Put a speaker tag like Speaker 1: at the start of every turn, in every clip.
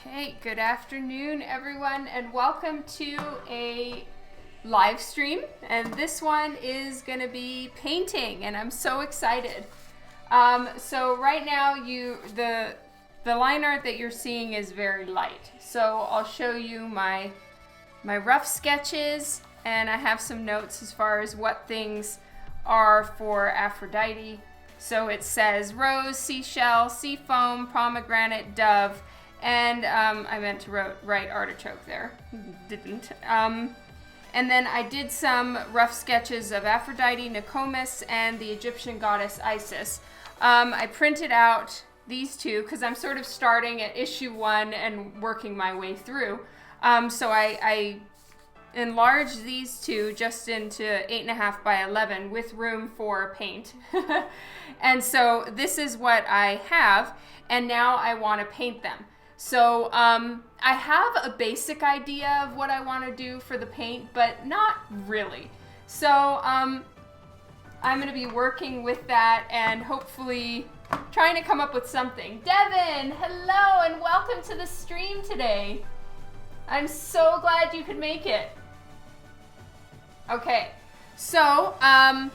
Speaker 1: Okay, good afternoon everyone and welcome to a live stream, and this one is going to be painting and I'm so excited. So right now the line art that you're seeing is very light, so I'll show you my rough sketches, and I have some notes as far as what things are for Aphrodite. So it says rose, seashell, seafoam, pomegranate, dove, and I meant to write artichoke there, didn't. And then I did some rough sketches of Aphrodite, Nokomis, and the Egyptian goddess Isis. I printed out these two because I'm sort of starting at issue 1 and working my way through. So I enlarged these two just into 8.5 by 11 with room for paint. And so this is what I have, and now I want to paint them. So I have a basic idea of what I want to do for the paint, but not really. So I'm going to be working with that and hopefully trying to come up with something. Devin, hello and welcome to the stream today. I'm so glad you could make it. Okay, so I'm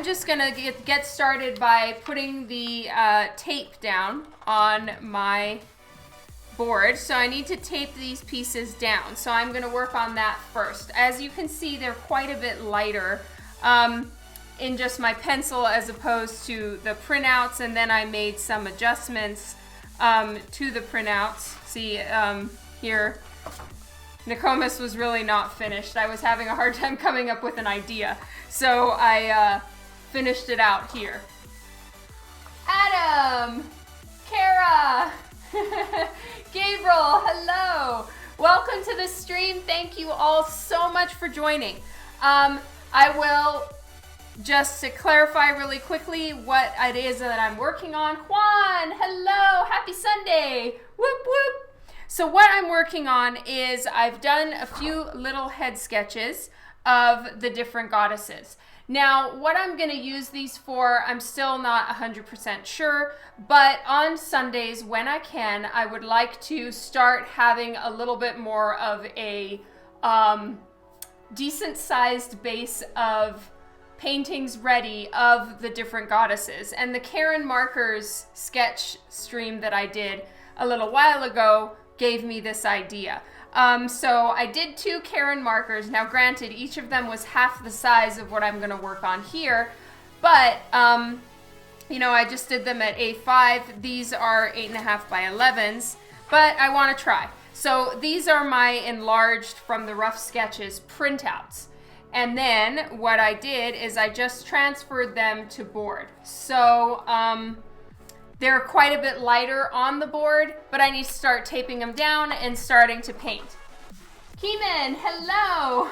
Speaker 1: just gonna get started by putting the tape down on my board. So I need to tape these pieces down. So I'm gonna work on that first. As you can see, they're quite a bit lighter in just my pencil as opposed to the printouts, and then I made some adjustments to the printouts. See here, Nokomis was really not finished. I was having a hard time coming up with an idea, so I finished it out here. Adam, Kara, Gabriel, hello. Welcome to the stream. Thank you all so much for joining. I will, just to clarify really quickly what it is that I'm working on. Juan, hello, happy Sunday. Whoop, whoop. So what I'm working on is I've done a few little head sketches of the different goddesses. Now, what I'm going to use these for, I'm still not 100% sure, but on Sundays when I can, I would like to start having a little bit more of a decent sized base of paintings ready of the different goddesses. And the Karen Markers sketch stream that I did a little while ago gave me this idea. So I did 2 Karen markers. Now granted, each of them was half the size of what I'm going to work on here, but you know, I just did them at A5. These are 8.5 by 11s, but I want to try. So these are my enlarged from the rough sketches printouts. And then what I did is I just transferred them to board. So they're quite a bit lighter on the board, but I need to start taping them down and starting to paint. Keeman, hello.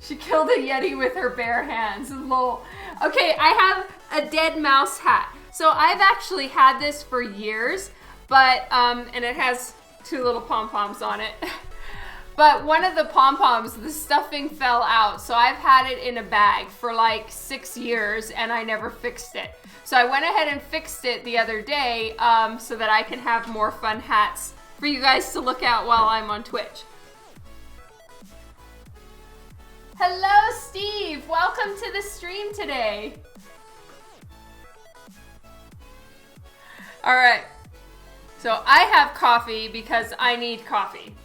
Speaker 1: She killed a Yeti with her bare hands, lol. Okay, I have a dead mouse hat. So I've actually had this for years, but, and it has 2 little pom-poms on it. But one of the pom-poms, the stuffing fell out. So I've had it in a bag for like 6 years and I never fixed it. So I went ahead and fixed it the other day so that I can have more fun hats for you guys to look at while I'm on Twitch. Hello, Steve. Welcome to the stream today. All right. So I have coffee because I need coffee.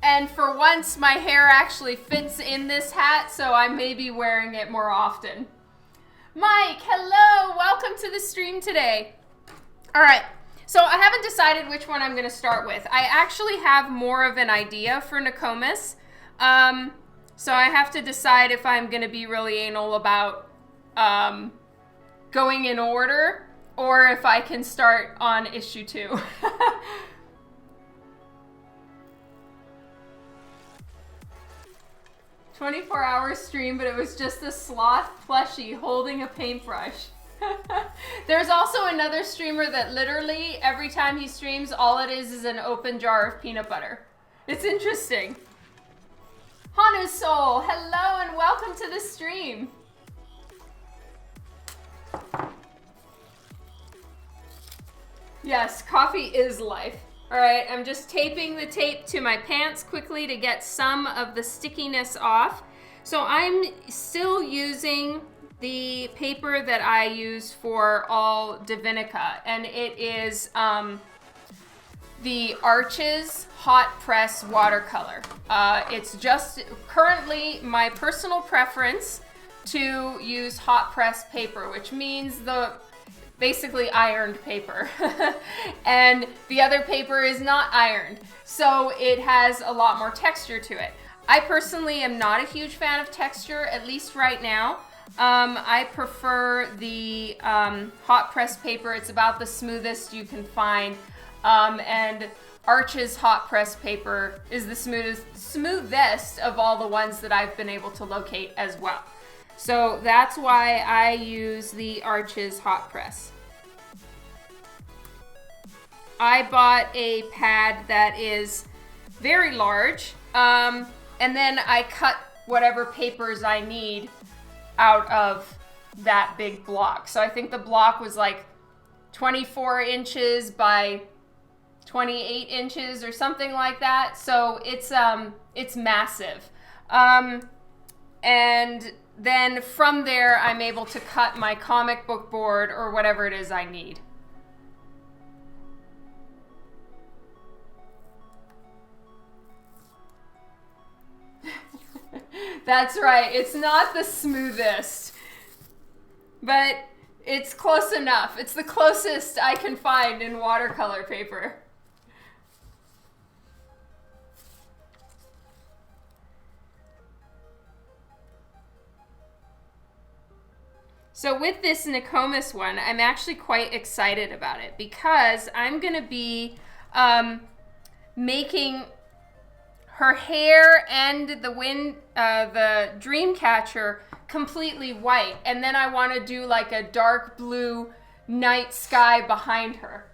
Speaker 1: And for once, my hair actually fits in this hat, so I may be wearing it more often. Mike, hello, welcome to the stream today. All right, so I haven't decided which one I'm gonna start with. I actually have more of an idea for Nokomis. So I have to decide if I'm gonna be really anal about going in order, or if I can start on issue 2. 24-hour stream, but it was just a sloth plushie holding a paintbrush. There's also another streamer that literally every time he streams, all it is an open jar of peanut butter. It's interesting. Hanu Soul, hello and welcome to the stream. Yes, coffee is life. All right, I'm just taping the tape to my pants quickly to get some of the stickiness off. So I'm still using the paper that I use for all Divinica, and it is the Arches Hot Press Watercolor. It's just currently my personal preference to use hot press paper, which means basically ironed paper. And the other paper is not ironed, so it has a lot more texture to it. I personally am not a huge fan of texture, at least right now. I prefer the hot press paper. It's about the smoothest you can find. And Arches hot press paper is the smoothest of all the ones that I've been able to locate as well. So that's why I use the Arches hot press. I bought a pad that is very large, and then I cut whatever papers I need out of that big block. So I think the block was like 24 inches by 28 inches or something like that. So it's massive. And then from there, I'm able to cut my comic book board or whatever it is I need. That's right, it's not the smoothest, but it's close enough. It's the closest I can find in watercolor paper. So with this Nokomis one, I'm actually quite excited about it because I'm gonna be making her hair and the dream catcher completely white, and then I want to do like a dark blue night sky behind her.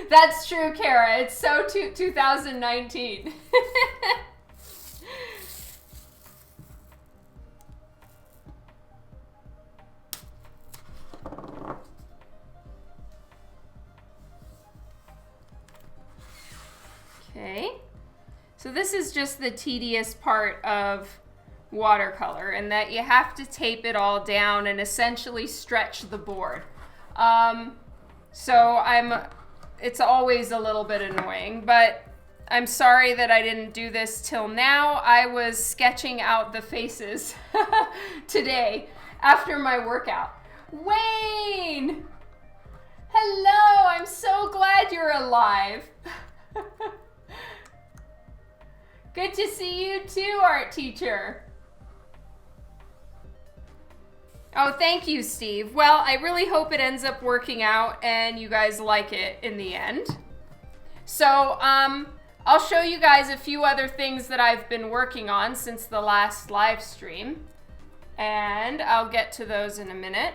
Speaker 1: That's true, Kara. It's so 2019. Okay, so this is just the tedious part of watercolor, and that you have to tape it all down and essentially stretch the board. It's always a little bit annoying, but I'm sorry that I didn't do this till now. I was sketching out the faces today after my workout. Wayne! Hello, I'm so glad you're alive. Good to see you too, art teacher. Oh, thank you, Steve. Well, I really hope it ends up working out and you guys like it in the end. So, I'll show you guys a few other things that I've been working on since the last live stream, and I'll get to those in a minute.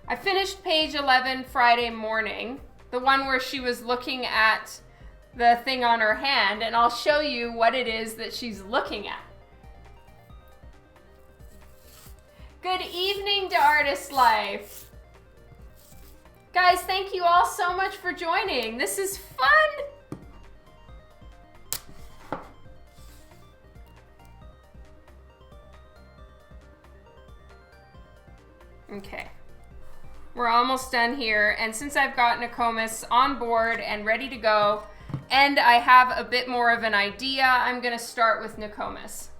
Speaker 1: I finished page 11 Friday morning, the one where she was looking at the thing on her hand, and I'll show you what it is that she's looking at. Good evening to Artist Life. Guys, thank you all so much for joining. This is fun. Okay. We're almost done here, and since I've got Nokomis on board and ready to go, and I have a bit more of an idea, I'm going to start with Nokomis.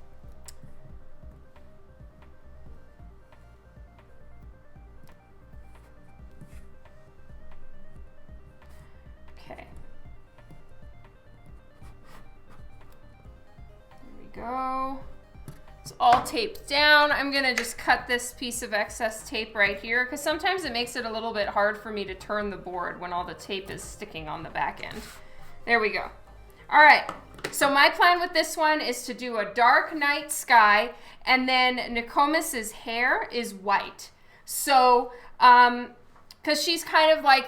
Speaker 1: Okay. There we go. It's all taped down. I'm going to just cut this piece of excess tape right here because sometimes it makes it a little bit hard for me to turn the board when all the tape is sticking on the back end. There we go. All right, so my plan with this one is to do a dark night sky, and then Nokomis's hair is white. So, because she's kind of like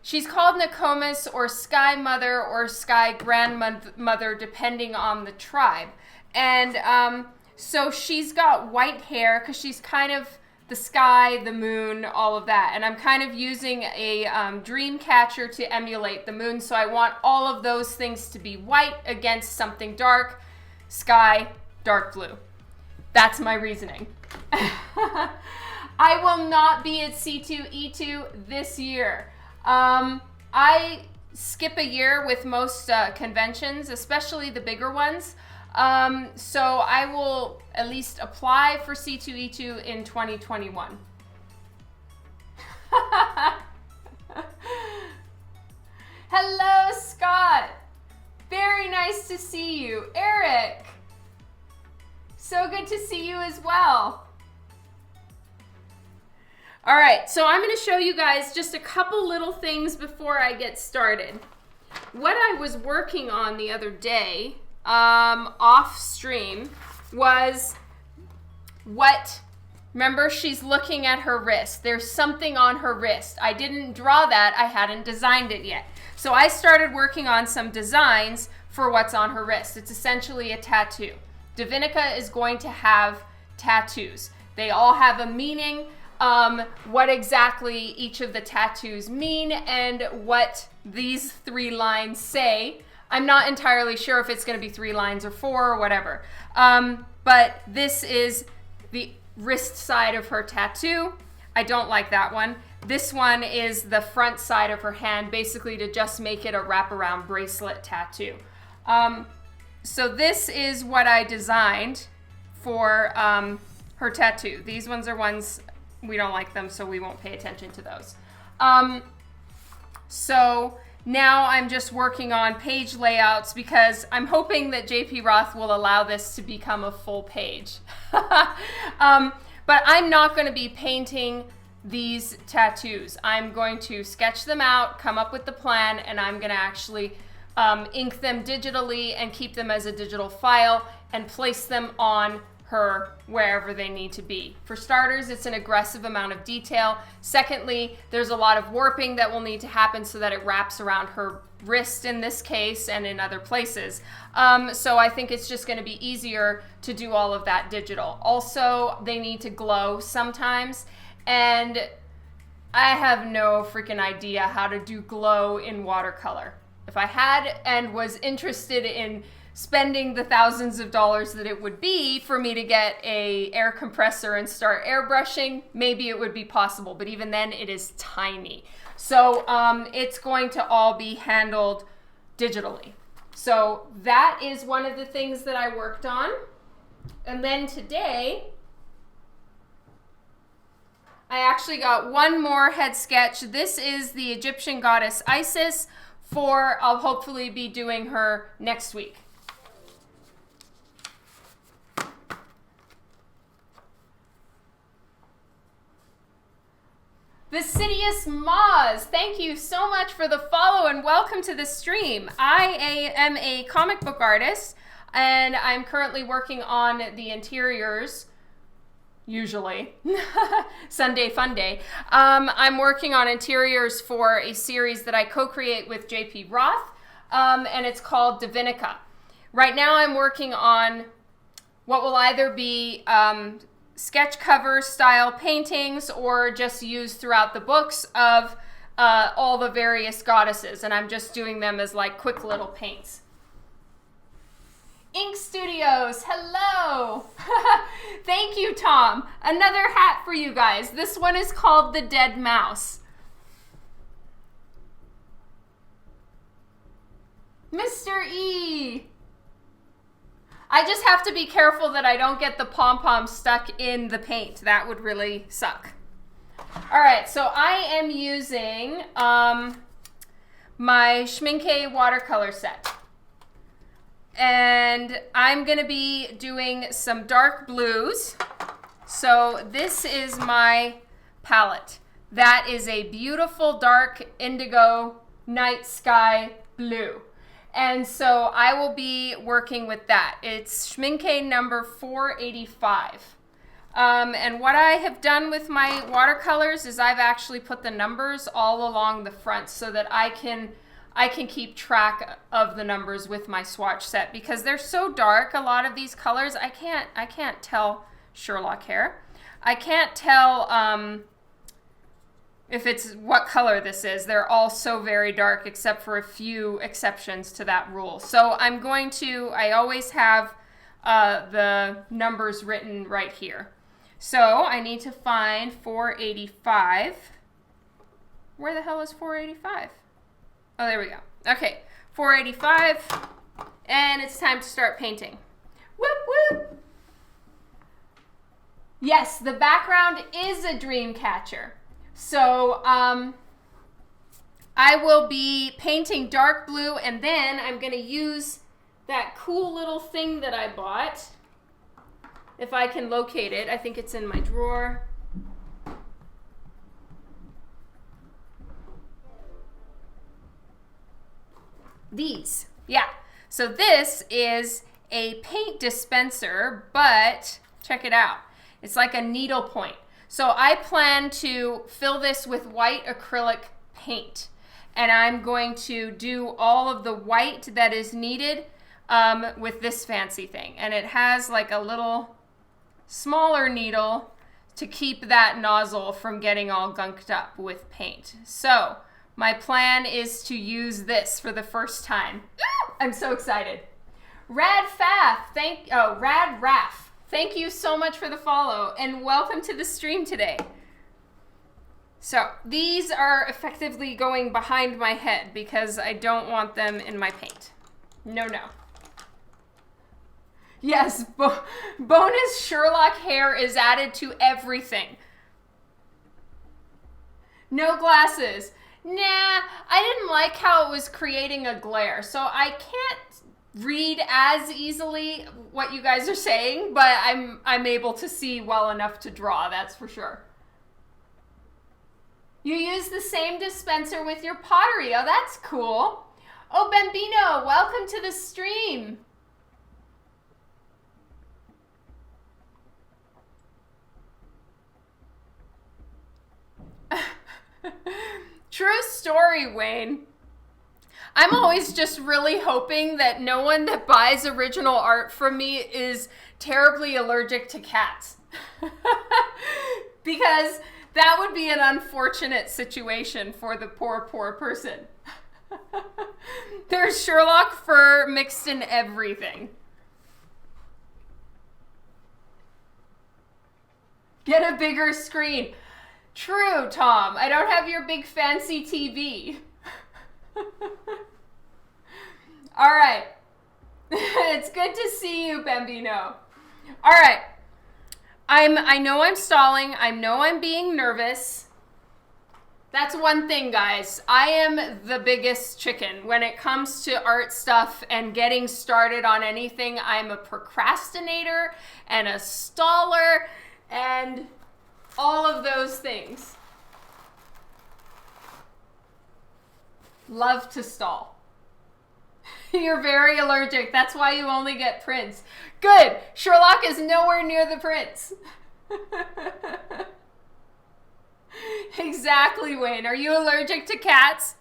Speaker 1: she's called Nokomis or Sky Mother or Sky Grandmother, depending on the tribe. And so she's got white hair because she's kind of the sky, the moon, all of that. And I'm kind of using a dream catcher to emulate the moon. So I want all of those things to be white against something dark, sky, dark blue. That's my reasoning. I will not be at C2E2 this year. I skip a year with most conventions, especially the bigger ones. So I will at least apply for C2E2 in 2021. Hello, Scott. Very nice to see you. Eric. So good to see you as well. All right, so I'm going to show you guys just a couple little things before I get started. What I was working on the other day, off stream, was remember, she's looking at her wrist. There's something on her wrist. I didn't draw that. I hadn't designed it yet. So I started working on some designs for what's on her wrist. It's essentially a tattoo. Divinica is going to have tattoos. They all have a meaning. What exactly each of the tattoos mean and what these 3 lines say. I'm not entirely sure if it's going to be 3 lines or 4 or whatever. But this is the wrist side of her tattoo. I don't like that one. This one is the front side of her hand, basically to just make it a wraparound bracelet tattoo. So this is what I designed for her tattoo. These ones are ones, we don't like them, so we won't pay attention to those. So now I'm just working on page layouts because I'm hoping that JP Roth will allow this to become a full page. But I'm not going to be painting these tattoos. I'm going to sketch them out, come up with the plan, and I'm going to actually ink them digitally and keep them as a digital file and place them on her wherever they need to be. For starters, it's an aggressive amount of detail. Secondly, there's a lot of warping that will need to happen so that it wraps around her wrist in this case and in other places. So I think it's just going to be easier to do all of that digital. Also, they need to glow sometimes, and I have no freaking idea how to do glow in watercolor. If I had and was interested in spending the thousands of dollars that it would be for me to get a air compressor and start airbrushing, maybe it would be possible, but even then it is tiny. So it's going to all be handled digitally. So that is one of the things that I worked on. And then today, I actually got one more head sketch. This is the Egyptian goddess Isis I'll hopefully be doing her next week. Vicidius Moz, thank you so much for the follow and welcome to the stream. I am a comic book artist and I'm currently working on the interiors, usually. Sunday fun day. I'm working on interiors for a series that I co-create with JP Roth, and it's called Divinica. Right now I'm working on what will either be sketch cover style paintings or just used throughout the books of all the various goddesses, and I'm just doing them as like quick little paints. Ink Studios, hello. Thank you, Tom. Another hat for you guys. This one is called the Dead Mouse. Mr. E. I just have to be careful that I don't get the pom-pom stuck in the paint. That would really suck. All right, so I am using my Schmincke watercolor set. And I'm gonna be doing some dark blues. So this is my palette. That is a beautiful dark indigo night sky blue. And so I will be working with that. It's Schmincke number 485. And what I have done with my watercolors is I've actually put the numbers all along the front so that I can keep track of the numbers with my swatch set because they're so dark. A lot of these colors, I can't tell Sherlock hair. I can't tell if it's what color this is. They're all so very dark except for a few exceptions to that rule. So I'm going to, I always have the numbers written right here. So I need to find 485. Where the hell is 485? Oh, there we go. Okay, 485, and it's time to start painting. Whoop, whoop. Yes, the background is a dream catcher. So I will be painting dark blue, and then I'm going to use that cool little thing that I bought. If I can locate it, I think it's in my drawer. These, yeah. So this is a paint dispenser, but check it out. It's like a needle point. So I plan to fill this with white acrylic paint, and I'm going to do all of the white that is needed with this fancy thing. And it has like a little smaller needle to keep that nozzle from getting all gunked up with paint. So my plan is to use this for the first time. I'm so excited. Rad Raff, thank you so much for the follow, and welcome to the stream today. So these are effectively going behind my head because I don't want them in my paint. No, no. Yes, bonus Sherlock hair is added to everything. No glasses. Nah, I didn't like how it was creating a glare, so I can't read as easily what you guys are saying, but I'm able to see well enough to draw, that's for sure. You use the same dispenser with your pottery. Oh, that's cool. Oh, Bambino, welcome to the stream. True story, Wayne. I'm always just really hoping that no one that buys original art from me is terribly allergic to cats. Because that would be an unfortunate situation for the poor, poor person. There's Sherlock fur mixed in everything. Get a bigger screen. True, Tom. I don't have your big fancy TV. All right. It's good to see you, Bambino. All right. I know I'm stalling. I know I'm being nervous. That's one thing, guys. I am the biggest chicken. When it comes to art stuff and getting started on anything, I'm a procrastinator and a staller and all of those things. Love to stall. You're very allergic. That's why you only get prints. Good. Sherlock is nowhere near the prints. Exactly, Wayne. Are you allergic to cats?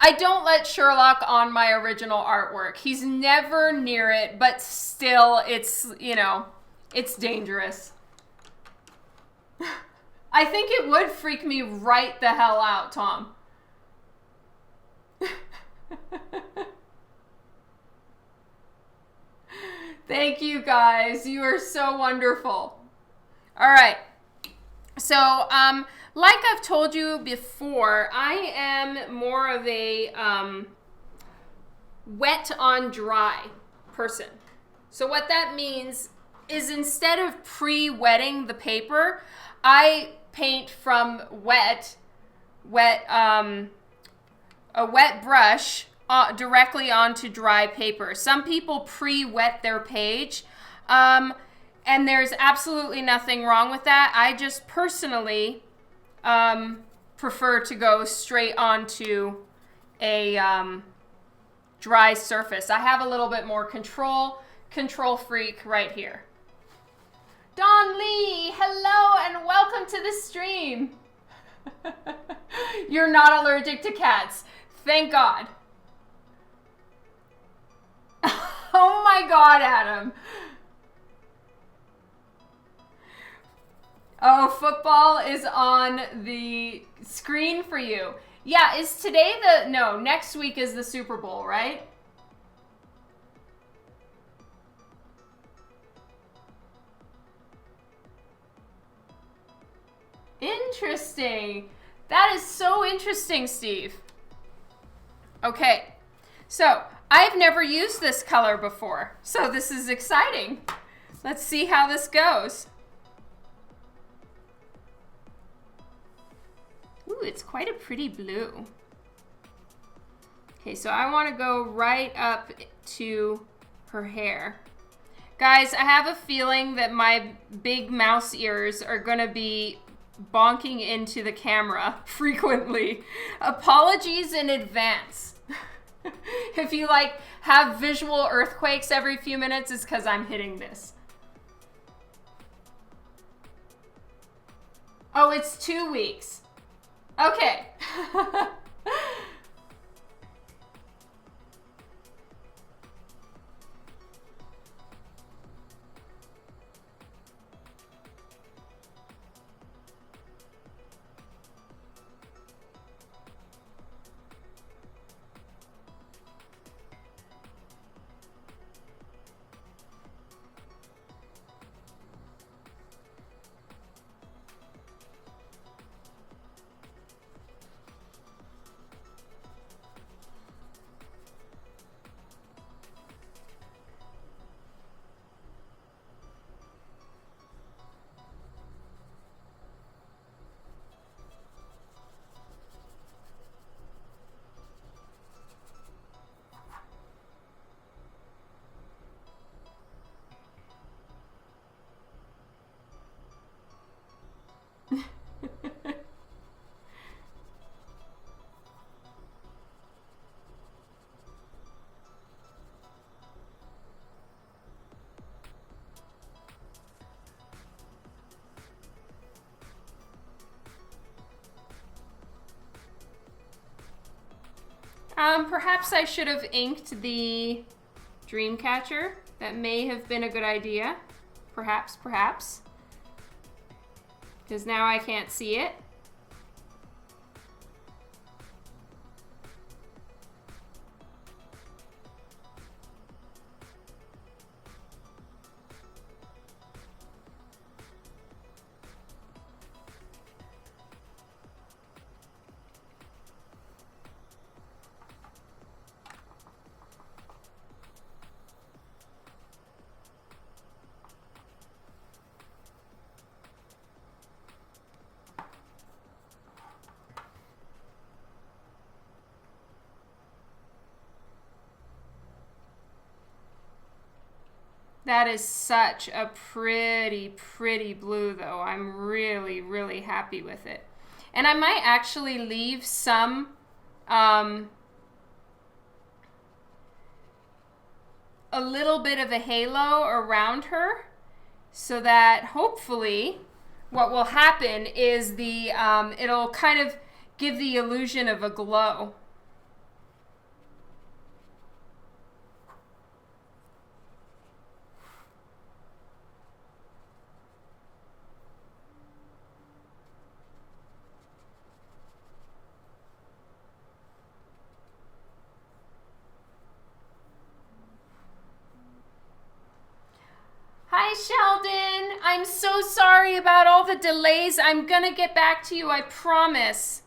Speaker 1: I don't let Sherlock on my original artwork. He's never near it, but still, it's, you know, it's dangerous. I think it would freak me right the hell out, Tom. Thank you, guys. You are so wonderful. All right. So, like I've told you before, I am more of a wet on dry person. So what that means is instead of pre-wetting the paper, I paint from a wet brush directly onto dry paper. Some people pre-wet their page, and there's absolutely nothing wrong with that. I just personally prefer to go straight onto a dry surface. I have a little bit more control freak right here. Don Lee, hello and welcome to the stream. You're not allergic to cats. Thank God. Oh my God, Adam. Oh, football is on the screen for you. Yeah, is today no, next week is the Super Bowl, right? Interesting. That is so interesting, Steve. Okay, so I've never used this color before, so this is exciting. Let's see how this goes. Ooh, it's quite a pretty blue. Okay, so I want to go right up to her hair. Guys, I have a feeling that my big mouse ears are going to be bonking into the camera frequently. Apologies in advance. If you like have visual earthquakes every few minutes, it's because I'm hitting this. Oh, it's 2 weeks. Okay. Perhaps I should have inked the dream catcher. That may have been a good idea. Perhaps. Because now I can't see it. That is such a pretty blue though. I'm really happy with it. And I might actually leave some a little bit of a halo around her so that hopefully what will happen is the it'll kind of give the illusion of a glow. Hi, Sheldon. I'm so sorry about all the delays. I'm gonna get back to you, I promise.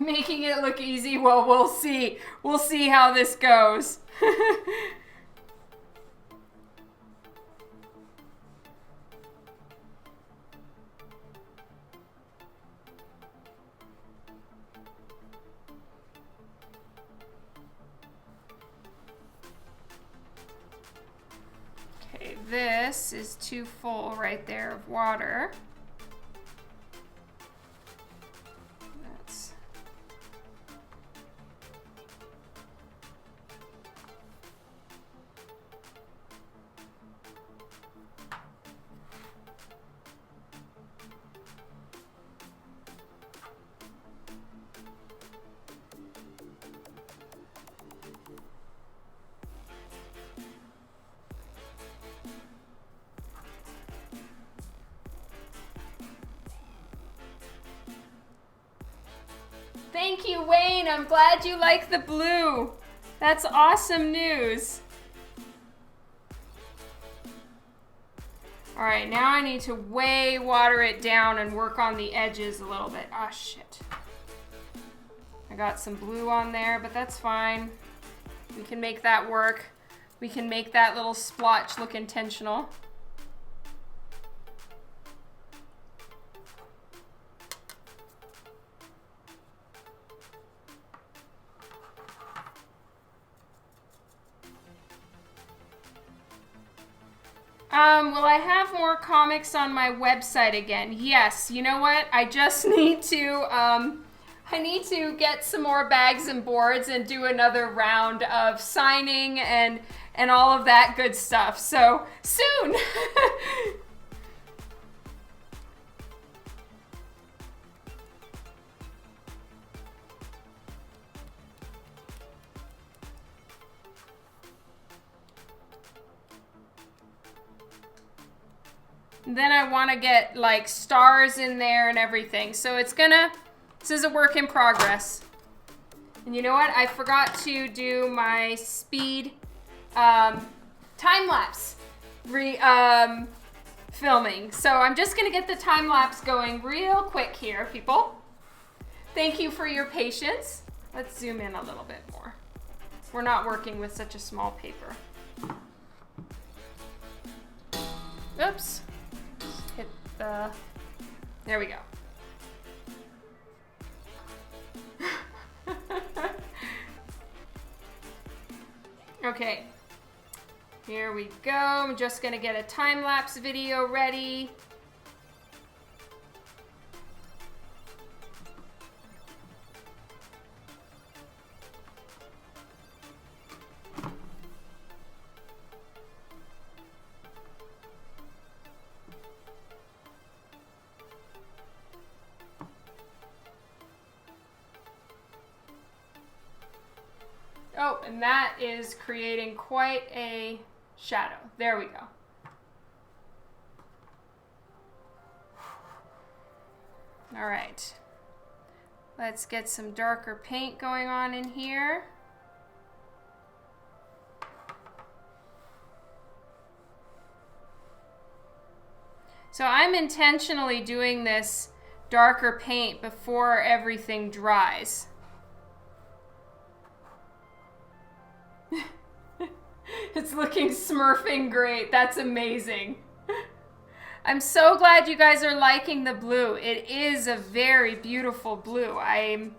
Speaker 1: Making it look easy? Well, we'll see. We'll see how this goes. Okay, this is too full right there of water. Thank you, Wayne. I'm glad you like the blue. That's awesome news. All right, now I need to way water it down and work on the edges a little bit. Ah, shit. I got some blue on there, but that's fine. We can make that work. We can make that little splotch look intentional. Will I have more comics on my website again? Yes. You know what? I just need to, I need to get some more bags and boards and do another round of signing and all of that good stuff. So, soon! Then I want to get like stars in there and everything. So this is a work in progress. And you know what? I forgot to do my speed time-lapse filming. So I'm just going to get the time-lapse going real quick here, people. Thank you for your patience. Let's zoom in a little bit more. We're not working with such a small paper. Oops. Hit the, there we go. Okay, here we go. I'm just gonna get a time-lapse video ready. Oh, and that is creating quite a shadow. There we go. All right. Let's get some darker paint going on in here. So I'm intentionally doing this darker paint before everything dries. It's looking smurfing great. That's amazing. I'm so glad you guys are liking the blue. It is a very beautiful blue. I'm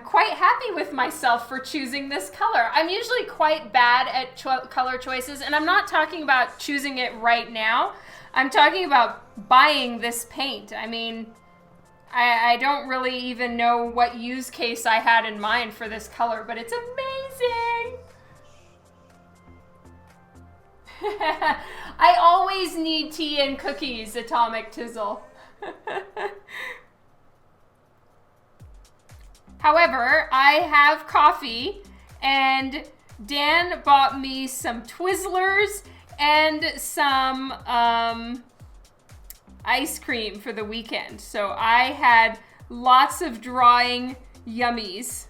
Speaker 1: quite happy with myself for choosing this color. I'm usually quite bad at color choices, and I'm not talking about choosing it right now. I'm talking about buying this paint. I mean, I don't really even know what use case I had in mind for this color, but it's amazing. I always need tea and cookies, Atomic Tizzle. However, I have coffee, and Dan bought me some Twizzlers and some ice cream for the weekend. So I had lots of drawing yummies.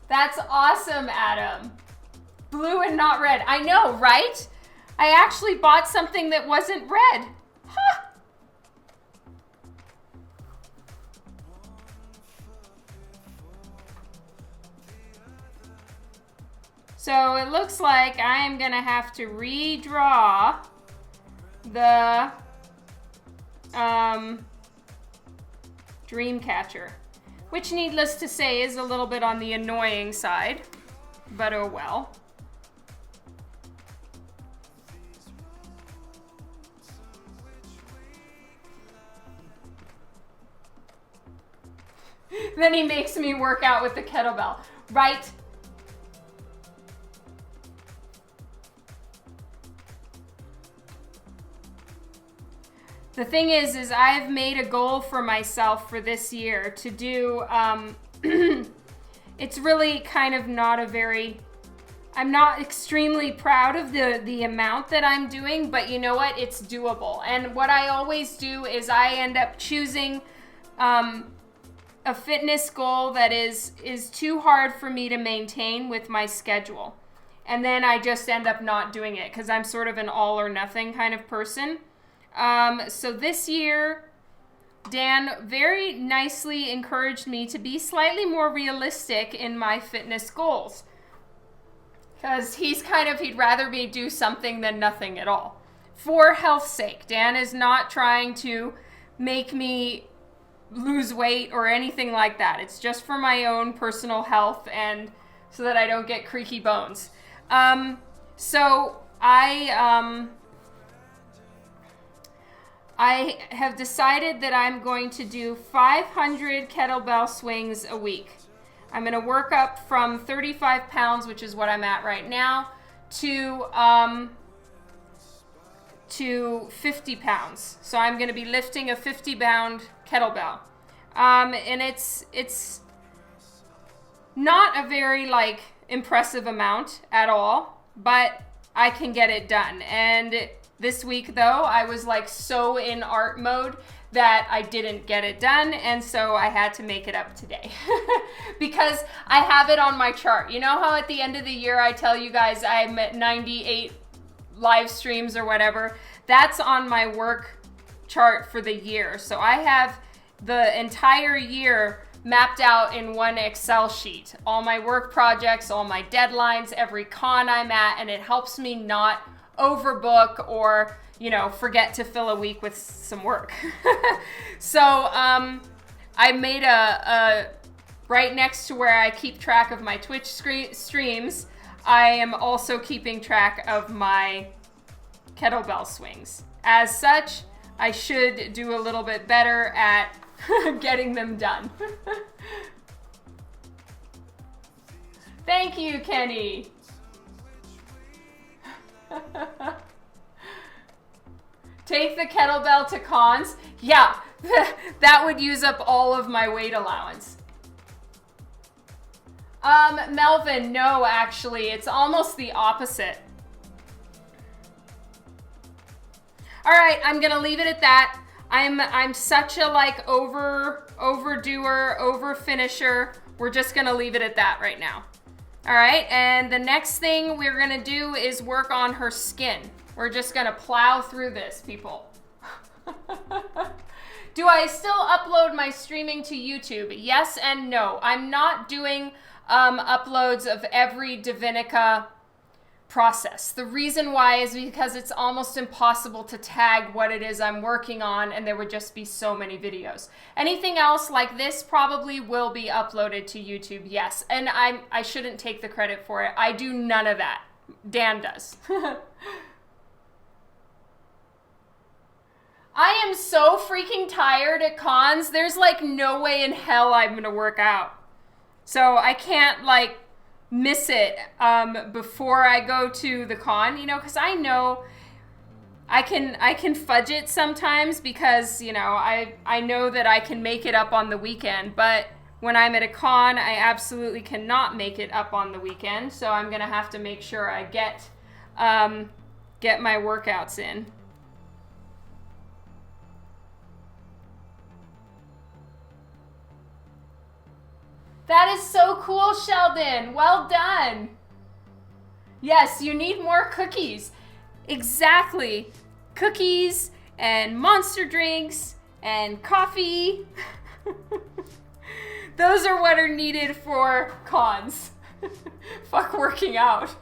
Speaker 1: That's awesome, Adam. Blue and not red. I know, right? I actually bought something that wasn't red. Huh. So it looks like I am gonna have to redraw the dream catcher, which needless to say is a little bit on the annoying side, but oh well. Then he makes me work out with the kettlebell, right? The thing is I've made a goal for myself for this year to do, it's really kind of not a very, I'm not extremely proud of the amount that I'm doing, but you know what? It's doable. And what I always do is I end up choosing a fitness goal that is too hard for me to maintain with my schedule. And then I just end up not doing it because I'm sort of an all or nothing kind of person. So this year, Dan very nicely encouraged me to be slightly more realistic in my fitness goals. Because he'd rather me do something than nothing at all. For health's sake, Dan is not trying to make me lose weight or anything like that. It's just for my own personal health and so that I don't get creaky bones. So I have decided that I'm going to do 500 kettlebell swings a week. I'm going to work up from 35 pounds, which is what I'm at right now, to 50 pounds. So I'm going to be lifting a 50-pound kettlebell. And it's not a very impressive amount at all, but I can get it done. And this week though, I was so in art mode that I didn't get it done, and so I had to make it up today because I have it on my chart. You know how at the end of the year I tell you guys I'm at 98 live streams or whatever? That's on my work chart for the year. So I have the entire year mapped out in one Excel sheet. All my work projects, all my deadlines, every con I'm at, and it helps me not overbook or, forget to fill a week with some work. So I made a right next to where I keep track of my Twitch streams, I am also keeping track of my kettlebell swings. As such, I should do a little bit better at getting them done. Thank you, Kenny. Take the kettlebell to cons. Yeah, that would use up all of my weight allowance. Melvin, no, actually, it's almost the opposite. All right, I'm gonna leave it at that. I'm such a overdoer, over finisher. We're just gonna leave it at that right now. All right, and the next thing we're gonna do is work on her skin. We're just gonna plow through this, people. Do I still upload my streaming to YouTube? Yes and no. I'm not doing uploads of every Divinica process. The reason why is because it's almost impossible to tag what it is I'm working on, and there would just be so many videos. Anything else like this probably will be uploaded to YouTube, yes. And I shouldn't take the credit for it. I do none of that. Dan does. I am so freaking tired at cons. There's no way in hell I'm gonna work out. So I can't miss it before I go to the con, because I know I can fudge it sometimes because, I know that I can make it up on the weekend, but when I'm at a con, I absolutely cannot make it up on the weekend. So I'm gonna have to make sure I get my workouts in. That is so cool, Sheldon. Well done. Yes, you need more cookies. Exactly. Cookies and monster drinks and coffee. Those are what are needed for cons. Fuck working out.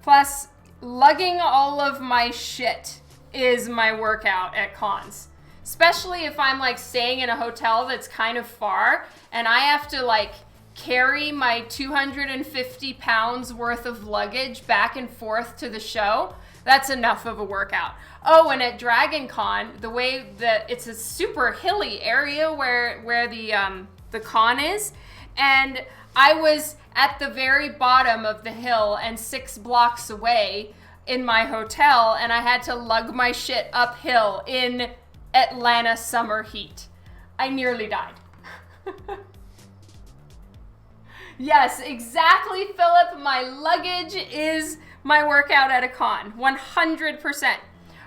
Speaker 1: Plus, lugging all of my shit is my workout at cons. Especially if I'm like staying in a hotel that's kind of far and I have to like carry my 250 pounds worth of luggage back and forth to the show. That's enough of a workout. Oh, and at Dragon Con, the way that it's a super hilly area where the con is, and I was at the very bottom of the hill and 6 blocks away in my hotel, and I had to lug my shit uphill in Atlanta summer heat. I nearly died. Yes, exactly, Philip. My luggage is my workout at a con, 100%.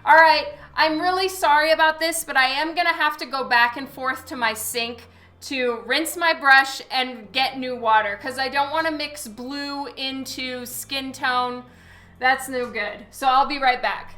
Speaker 1: All right, I'm really sorry about this, but I am gonna have to go back and forth to my sink to rinse my brush and get new water because I don't want to mix blue into skin tone. That's no good. So I'll be right back.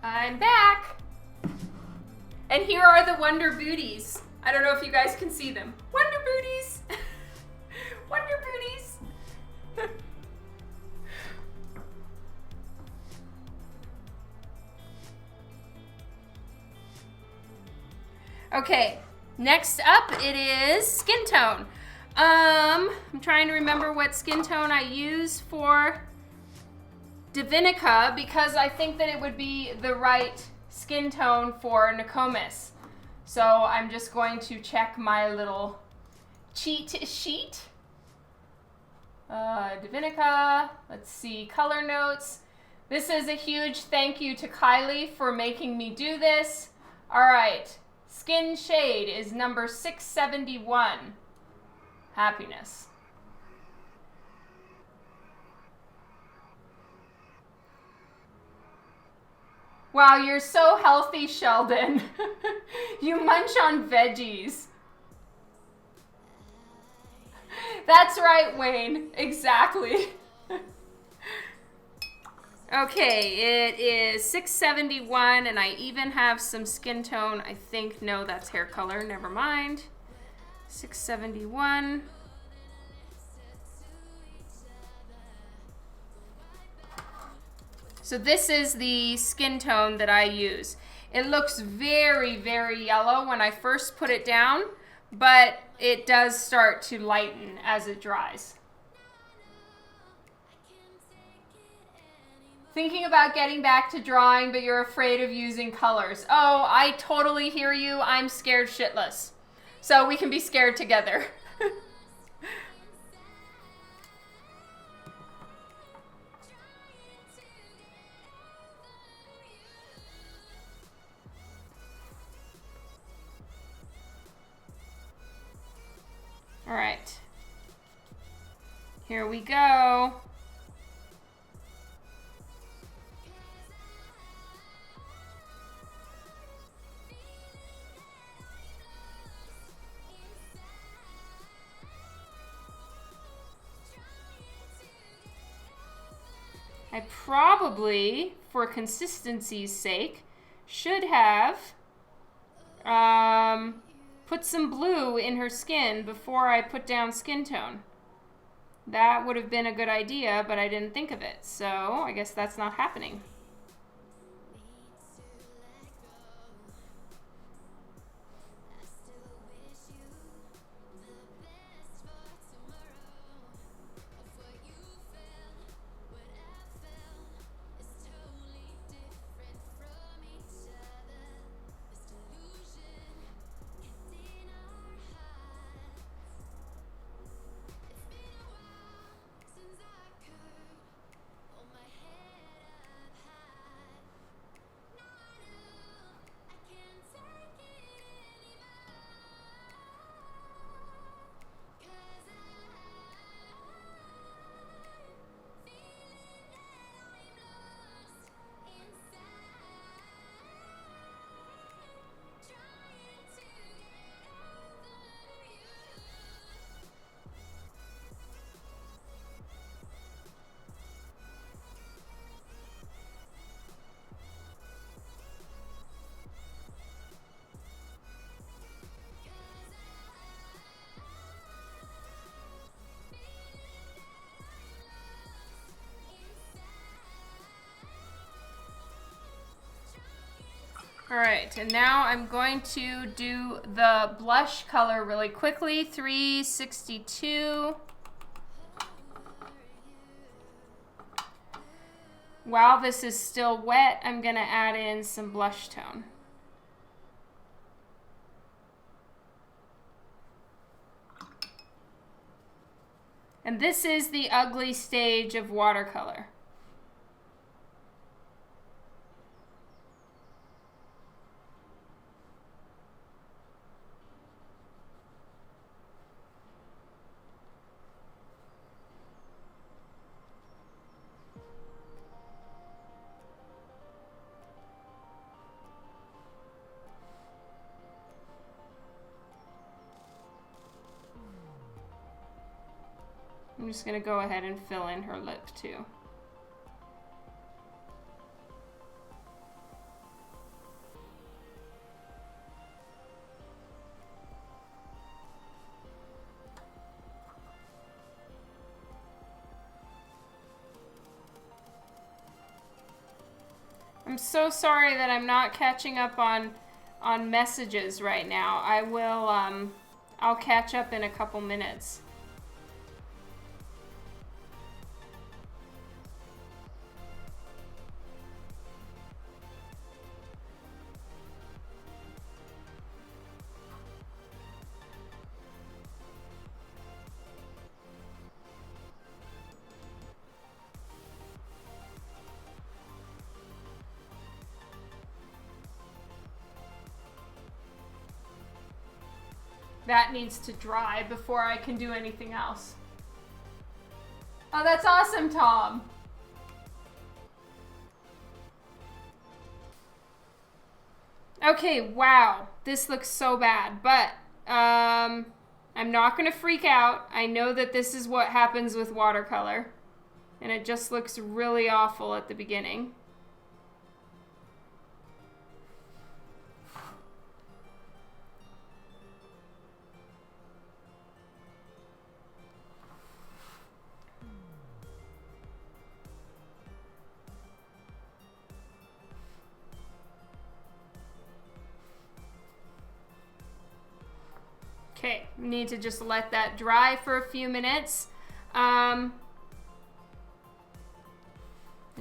Speaker 1: I'm back. And here are the Wonder Booties. I don't know if you guys can see them. Wonder Booties. Wonder Booties. Okay, next up it is skin tone. I'm trying to remember what skin tone I use for Divinica because I think that it would be the right skin tone for Nokomis. So I'm just going to check my little cheat sheet. Divinica, let's see, color notes. This is a huge thank you to Kylie for making me do this. All right, skin shade is number 671, Happiness. Wow, you're so healthy, Sheldon. You munch on veggies. That's right, Wayne. Exactly. Okay, it is 671, and I even have some skin tone. I think, no, that's hair color. Never mind. 671. So this is the skin tone that I use. It looks very, very yellow when I first put it down, but it does start to lighten as it dries. Thinking about getting back to drawing, but you're afraid of using colors. Oh, I totally hear you. I'm scared shitless. So we can be scared together. All right, here we go. I probably, for consistency's sake, should have put some blue in her skin before I put down skin tone. That would have been a good idea, but I didn't think of it, so I guess that's not happening. All right, and now I'm going to do the blush color really quickly, 362. While this is still wet, I'm gonna add in some blush tone. And this is the ugly stage of watercolor. I'm just going to go ahead and fill in her lip too. I'm so sorry that I'm not catching up on messages right now. I will, I'll catch up in a couple minutes. That needs to dry before I can do anything else. Oh, that's awesome, Tom. Okay, wow. This looks so bad, but I'm not gonna freak out. I know that this is what happens with watercolor, and it just looks really awful at the beginning. Okay, need to just let that dry for a few minutes. I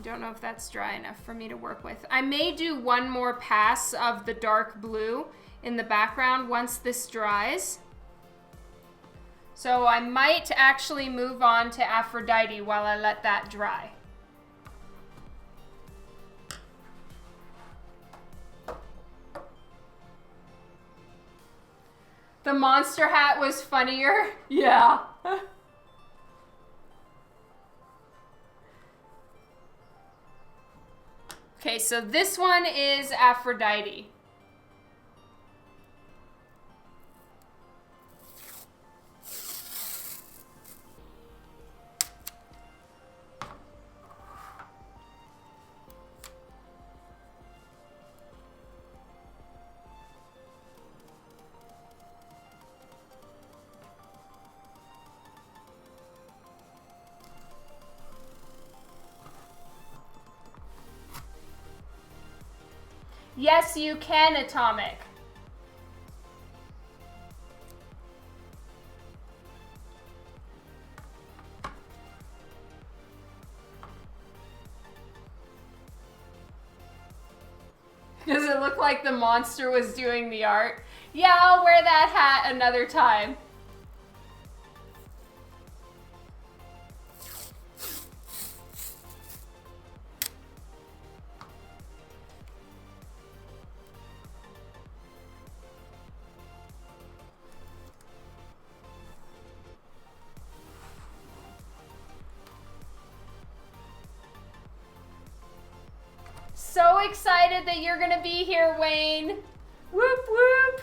Speaker 1: don't know if that's dry enough for me to work with. I may do one more pass of the dark blue in the background once this dries. So I might actually move on to Aphrodite while I let that dry. The monster hat was funnier. Yeah. Okay, so this one is Aphrodite. Yes, you can, Atomic. Does it look like the monster was doing the art? Yeah, I'll wear that hat another time. So excited that you're gonna be here, Wayne. Whoop, whoop.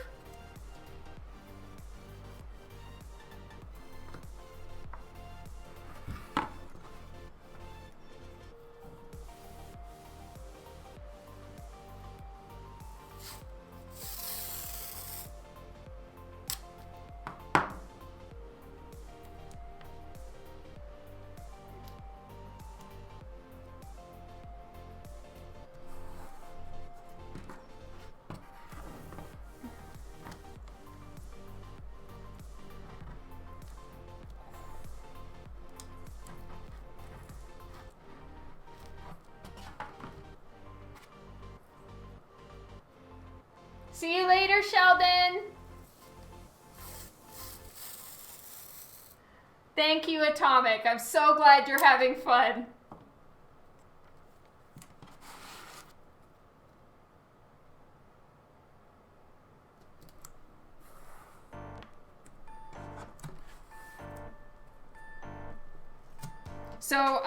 Speaker 1: See you later, Sheldon. Thank you, Atomic. I'm so glad you're having fun. So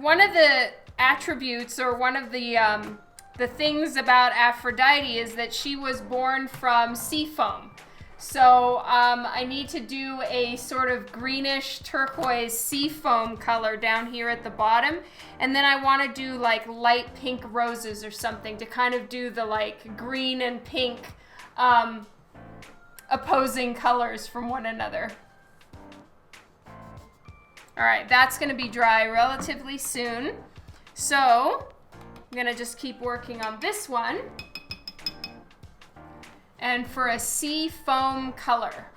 Speaker 1: one of the attributes, or one of the things about Aphrodite, is that she was born from Seafoam. So I need to do a sort of greenish turquoise Seafoam color down here at the bottom. And then I want to do like light pink roses or something to kind of do the like green and pink opposing colors from one another. All right, that's gonna be dry relatively soon. So I'm gonna just keep working on this one. And for a Seafoam color,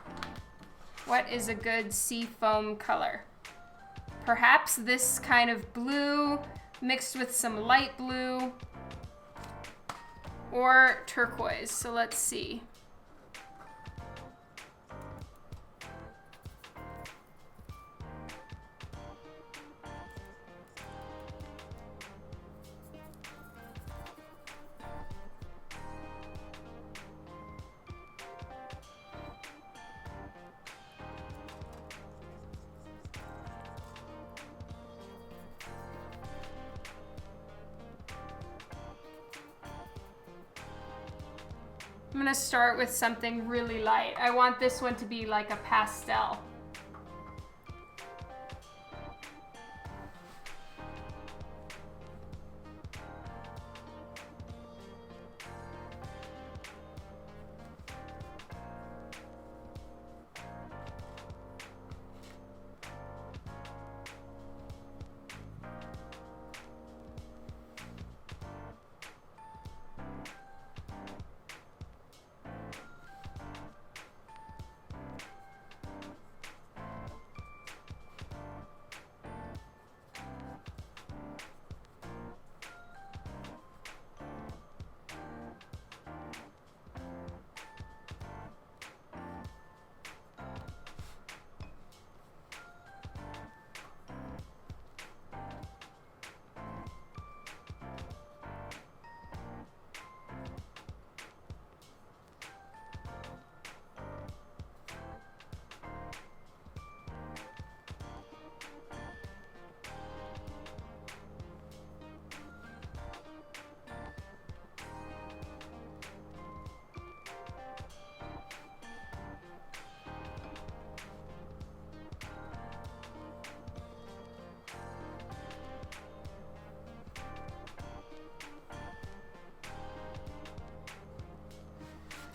Speaker 1: what is a good Seafoam color? Perhaps this kind of blue mixed with some light blue or turquoise. So let's see. I'm gonna start with something really light. I want this one to be like a pastel.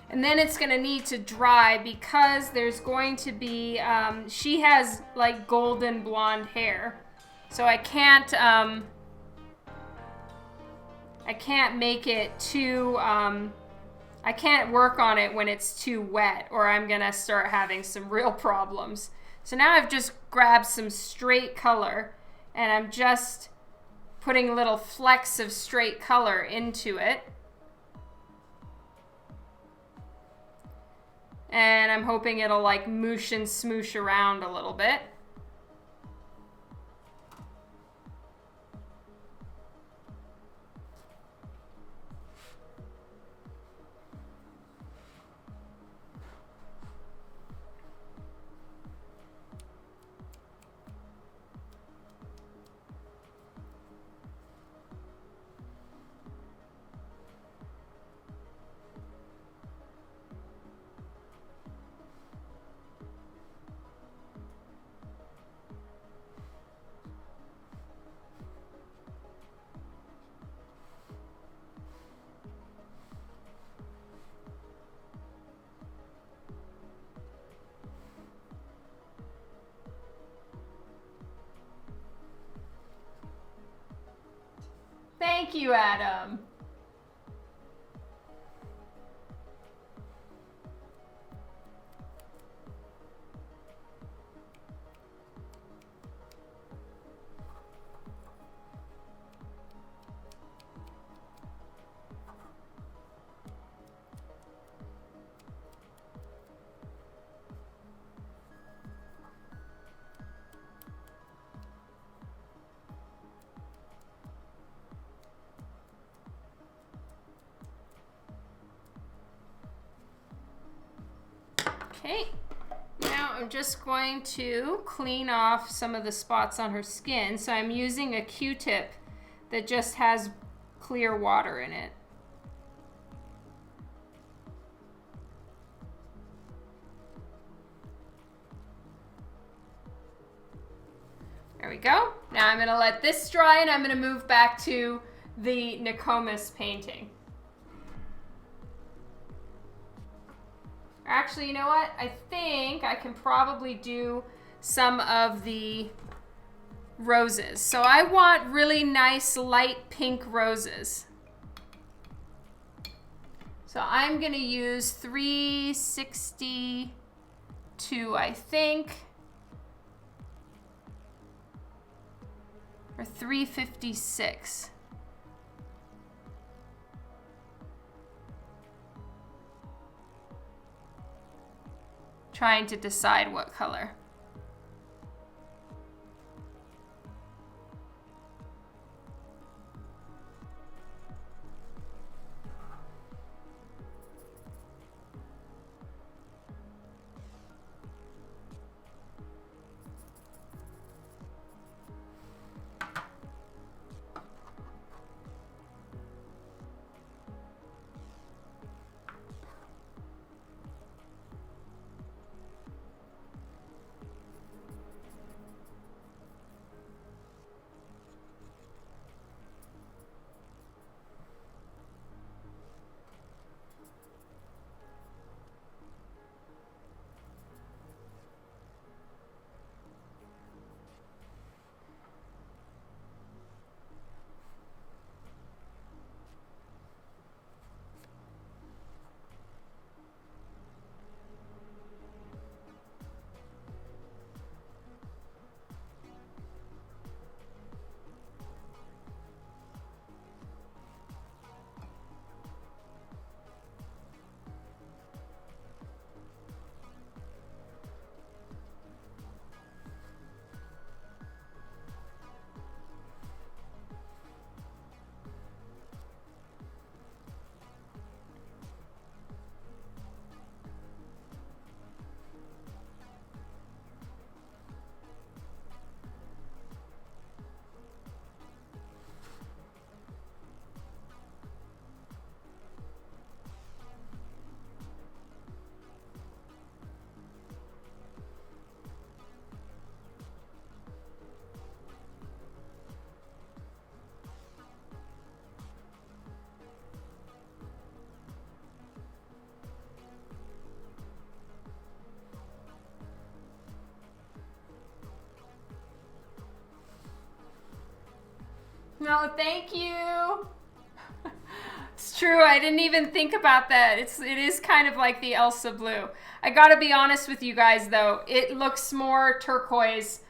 Speaker 1: And then it's gonna need to dry because there's going to be, she has like golden blonde hair. So I can't make it too, I can't work on it when it's too wet, or I'm gonna start having some real problems. So now I've just grabbed some straight color and I'm just putting little flecks of straight color into it. And I'm hoping it'll like moosh and smoosh around a little bit. Thank you, Adam. Okay, now I'm just going to clean off some of the spots on her skin. So I'm using a Q-tip that just has clear water in it. There we go. Now I'm going to let this dry and I'm going to move back to the Nokomis painting. Actually, you know what? I think I can probably do some of the roses. So I want really nice light pink roses. So I'm going to use 362, I think. Or 356. Trying to decide what color. No, thank you. It's true, I didn't even think about that. It is kind of like the Elsa blue. I gotta be honest with you guys though, it looks more turquoise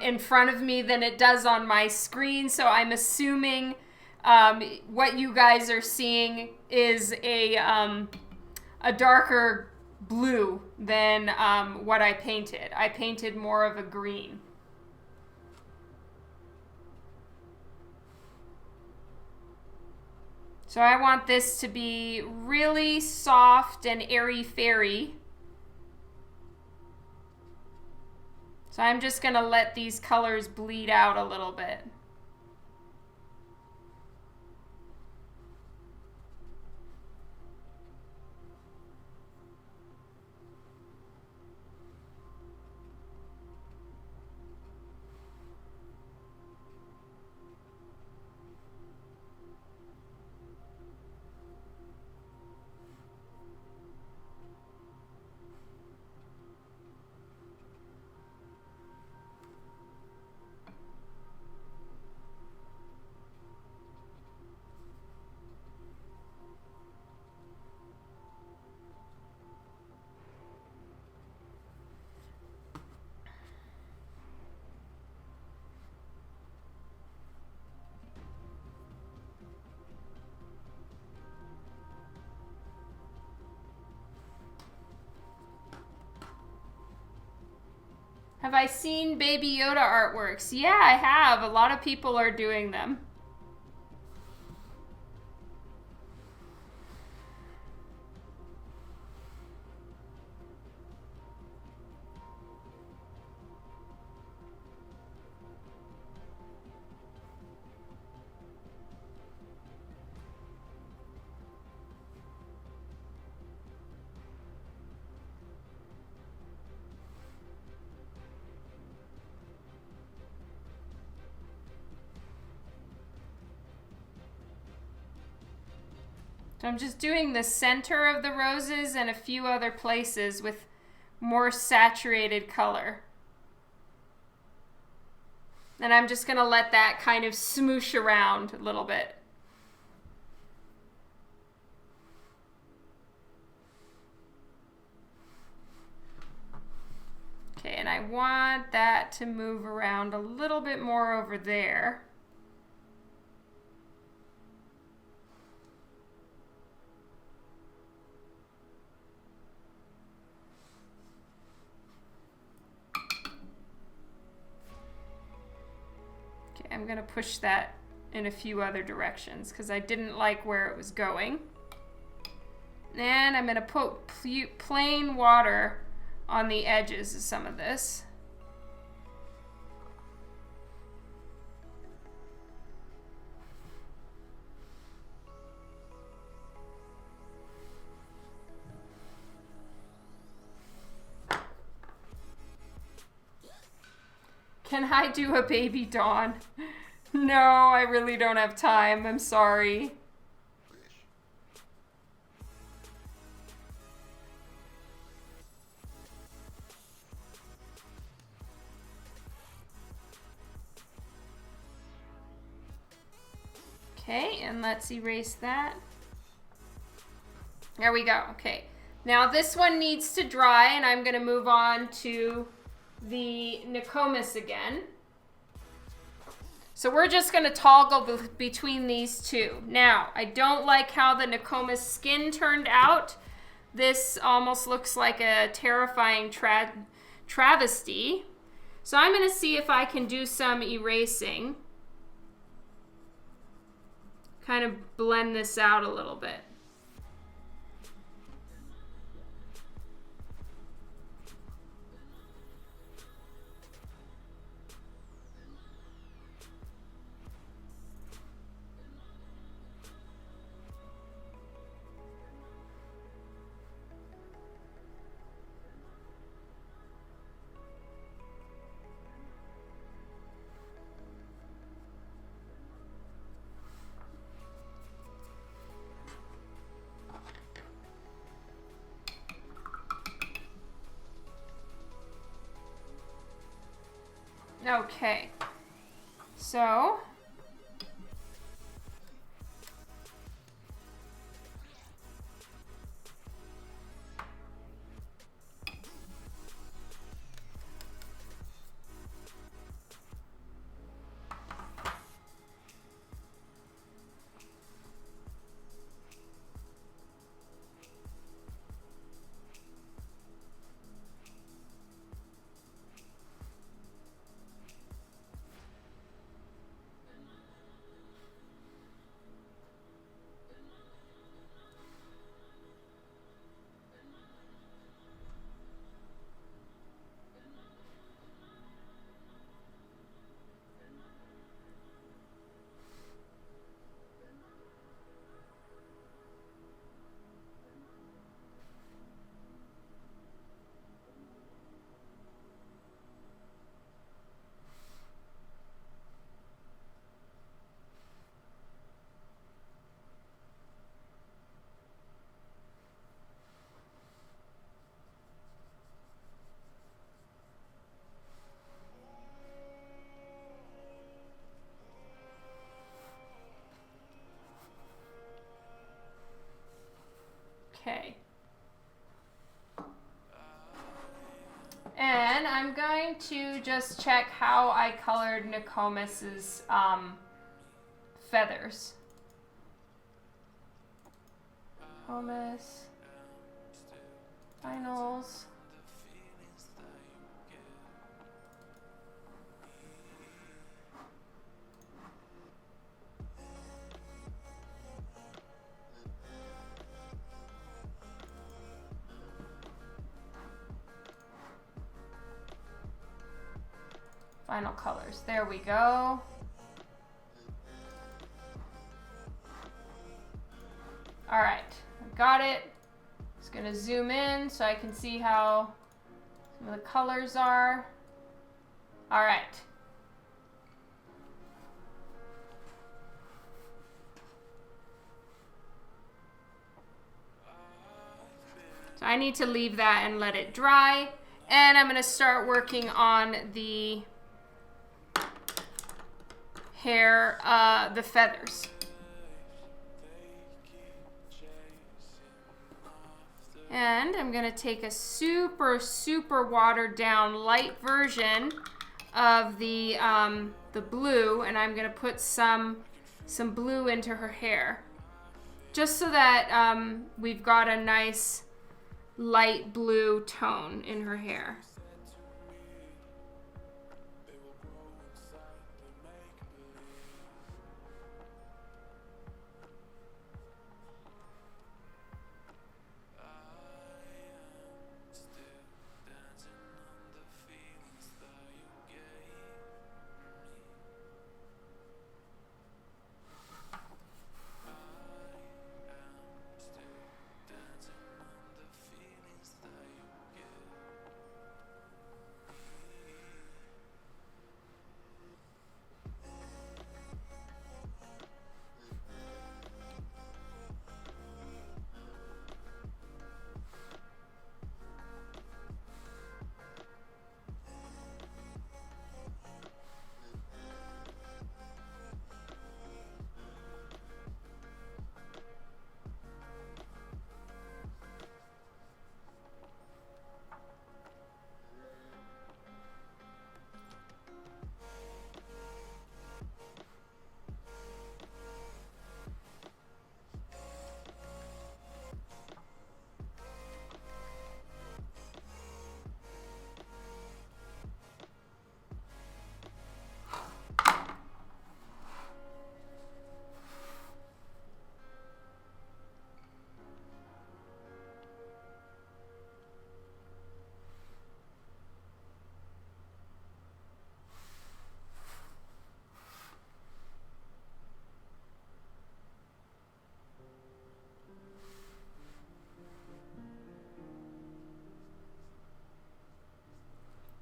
Speaker 1: in front of me than it does on my screen, so I'm assuming what you guys are seeing is a darker blue than what I painted. I painted more of a green. So I want this to be really soft and airy-fairy. So I'm just going to let these colors bleed out a little bit. Have I seen Baby Yoda artworks? Yeah, I have. A lot of people are doing them. So I'm just doing the center of the roses and a few other places with more saturated color. And I'm just going to let that kind of smoosh around a little bit. Okay, and I want that to move around a little bit more over there. Okay, I'm going to push that in a few other directions because I didn't like where it was going. And I'm going to put plain water on the edges of some of this. Can I do a baby Dawn? No, I really don't have time. I'm sorry. Okay, and let's erase that. There we go. Okay, now this one needs to dry, and I'm going to move on to the Nokomis again. So we're just going to toggle between these two. Now, I don't like how the Nokomis skin turned out. This almost looks like a terrifying travesty. So I'm going to see if I can do some erasing. Kind of blend this out a little bit. Okay, so okay. And I'm going to just check how I colored Nokomis's feathers. Nokomis, finals. Final colors. There we go. All right, I've got it. Just gonna zoom in so I can see how some of the colors are. All right. So I need to leave that and let it dry. And I'm going to start working on the hair, the feathers. And I'm going to take a super, super watered down light version of the blue, and I'm going to put some blue into her hair. Just so that we've got a nice light blue tone in her hair.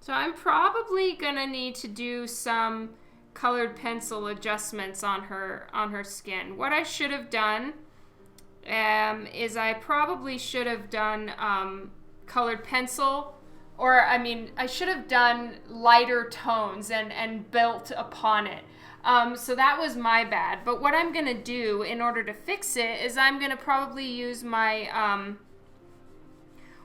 Speaker 1: So I'm probably gonna need to do some colored pencil adjustments on her skin. What I should have done is I probably should have done colored pencil, or I should have done lighter tones and built upon it. So that was my bad. But what I'm gonna do in order to fix it is I'm gonna probably use my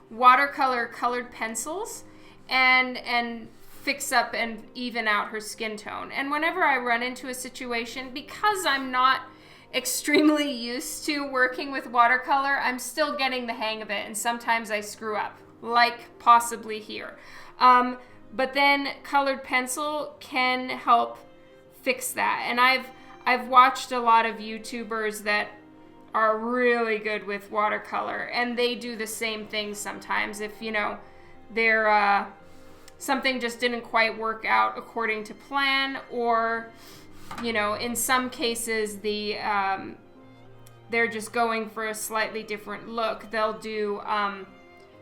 Speaker 1: watercolor colored pencils and fix up and even out her skin tone. And whenever I run into a situation, because I'm not extremely used to working with watercolor, I'm still getting the hang of it, and sometimes I screw up, like possibly here. But then colored pencil can help fix that. And I've watched a lot of YouTubers that are really good with watercolor, and they do the same thing sometimes. If they're something just didn't quite work out according to plan, or in some cases they're just going for a slightly different look, they'll do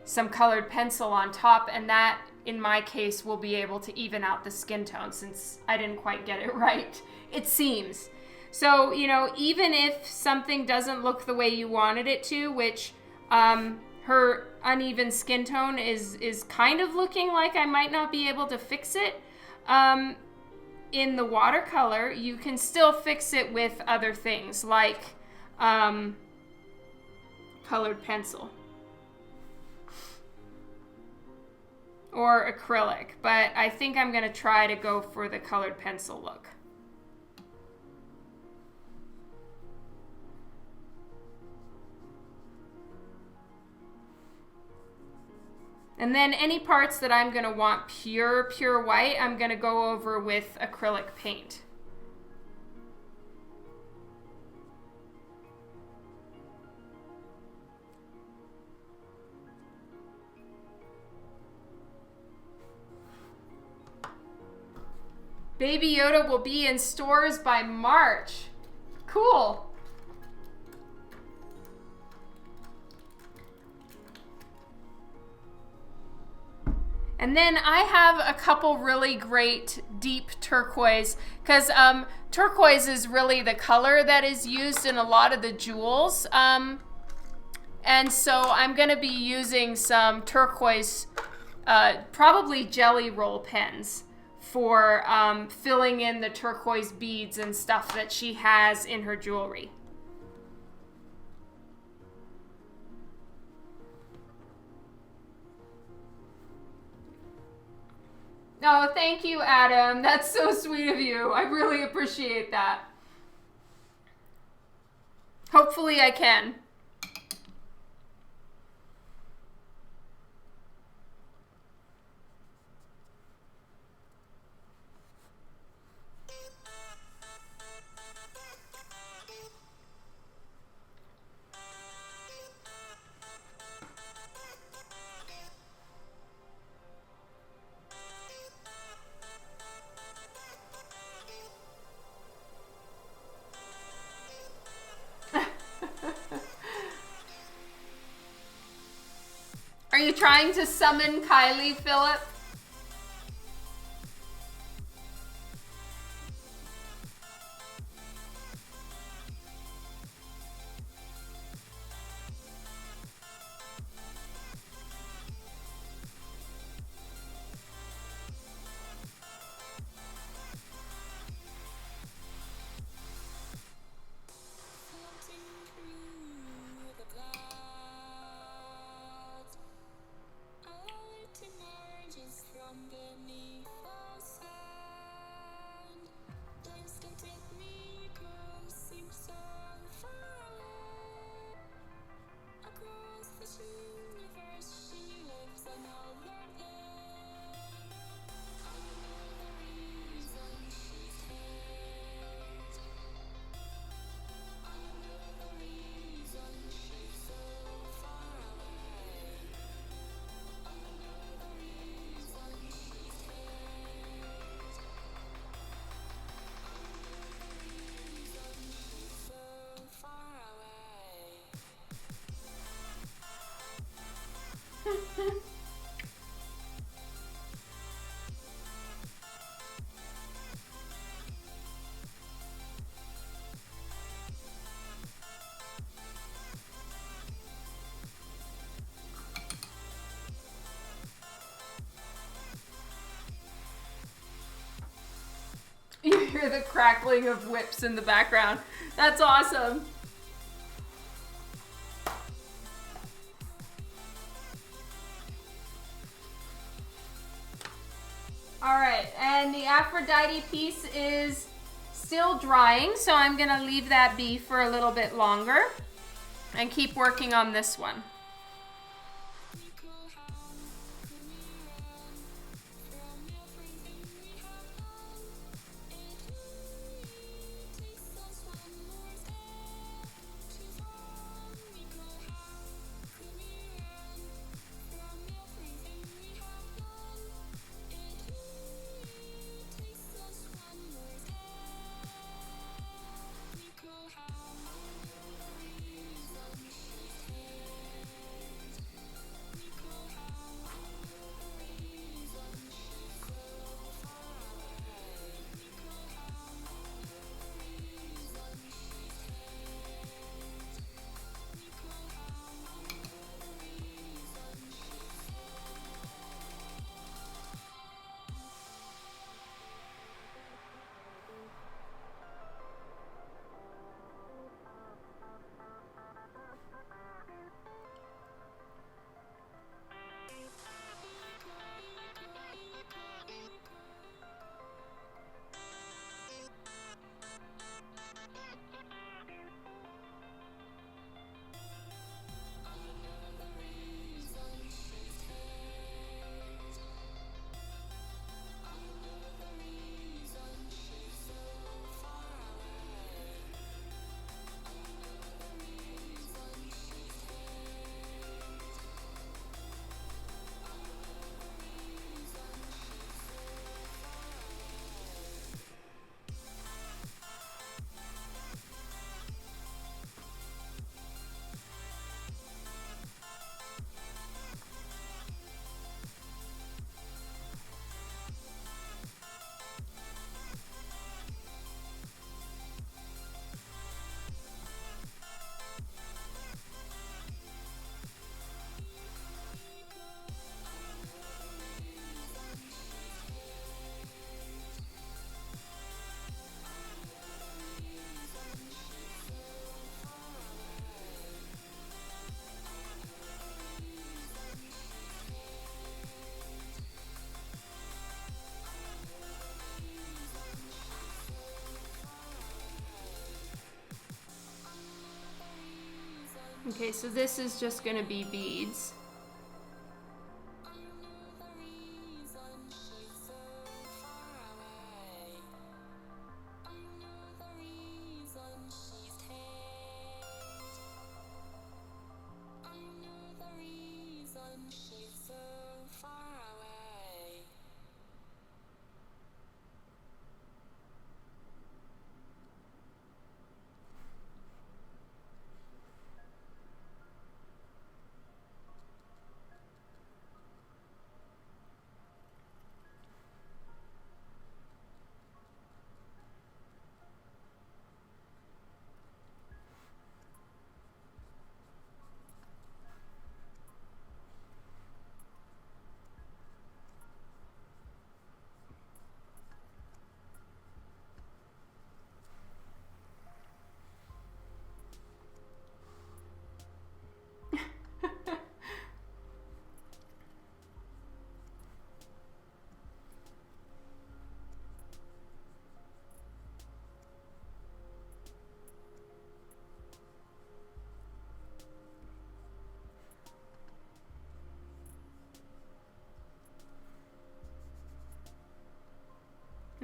Speaker 1: some colored pencil on top, and that in my case will be able to even out the skin tone, since I didn't quite get it right, it seems. So even if something doesn't look the way you wanted it to, which her uneven skin tone is kind of looking like I might not be able to fix it, in the watercolor, you can still fix it with other things like colored pencil or acrylic. But I think I'm going to try to go for the colored pencil look. And then any parts that I'm going to want pure white, I'm going to go over with acrylic paint. Baby Yoda will be in stores by March. Cool. And then I have a couple really great deep turquoise, because turquoise is really the color that is used in a lot of the jewels. And And so I'm going to be using some turquoise, probably jelly roll pens for filling in the turquoise beads and stuff that she has in her jewelry. Oh, thank you, Adam. That's so sweet of you. I really appreciate that. Hopefully I can. Are you trying to summon Kylie, Philip? You hear the crackling of whips in the background. That's awesome. All right, and the Aphrodite piece is still drying, so I'm gonna leave that be for a little bit longer and keep working on this one. Okay, so this is just gonna be beads.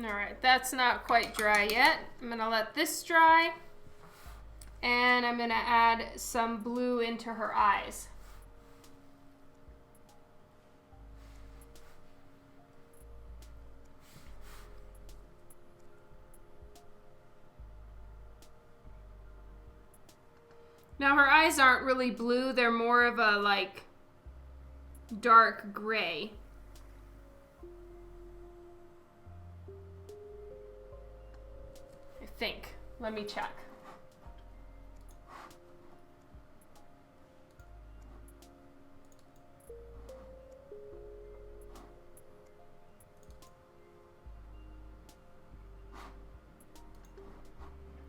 Speaker 1: All right, that's not quite dry yet. I'm gonna let this dry, and I'm gonna add some blue into her eyes. Now her eyes aren't really blue, they're more of a like dark gray. I think. Let me check.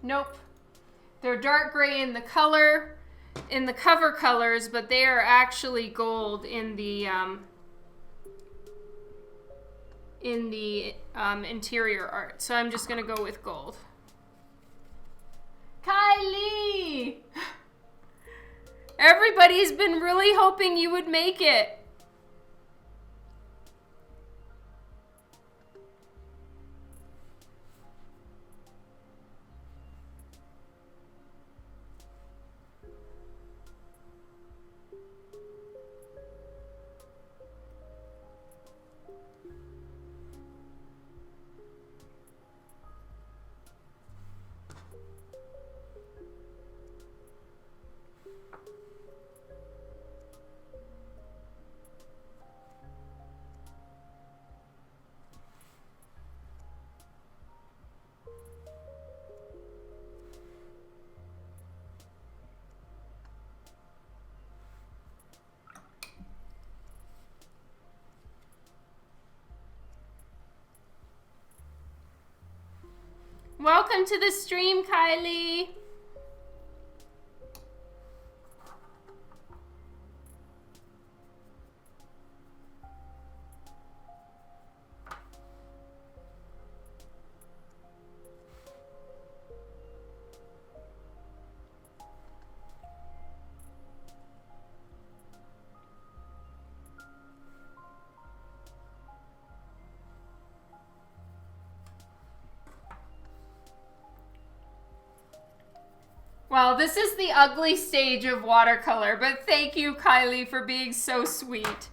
Speaker 1: Nope. They're dark gray in the color, in the cover colors, but they are actually gold in the interior art. So I'm just gonna go with gold. Kylie! Everybody's been really hoping you would make it. Welcome to the stream, Kylie. Well, this is the ugly stage of watercolor, but thank you, Kylie, for being so sweet.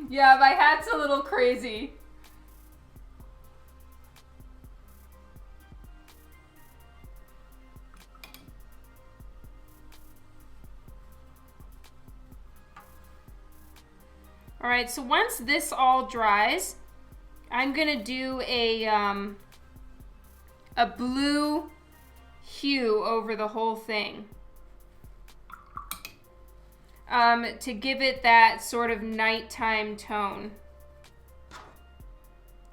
Speaker 1: Yeah, my hat's a little crazy. All right, so once this all dries, I'm gonna do a blue hue over the whole thing to give it that sort of nighttime tone.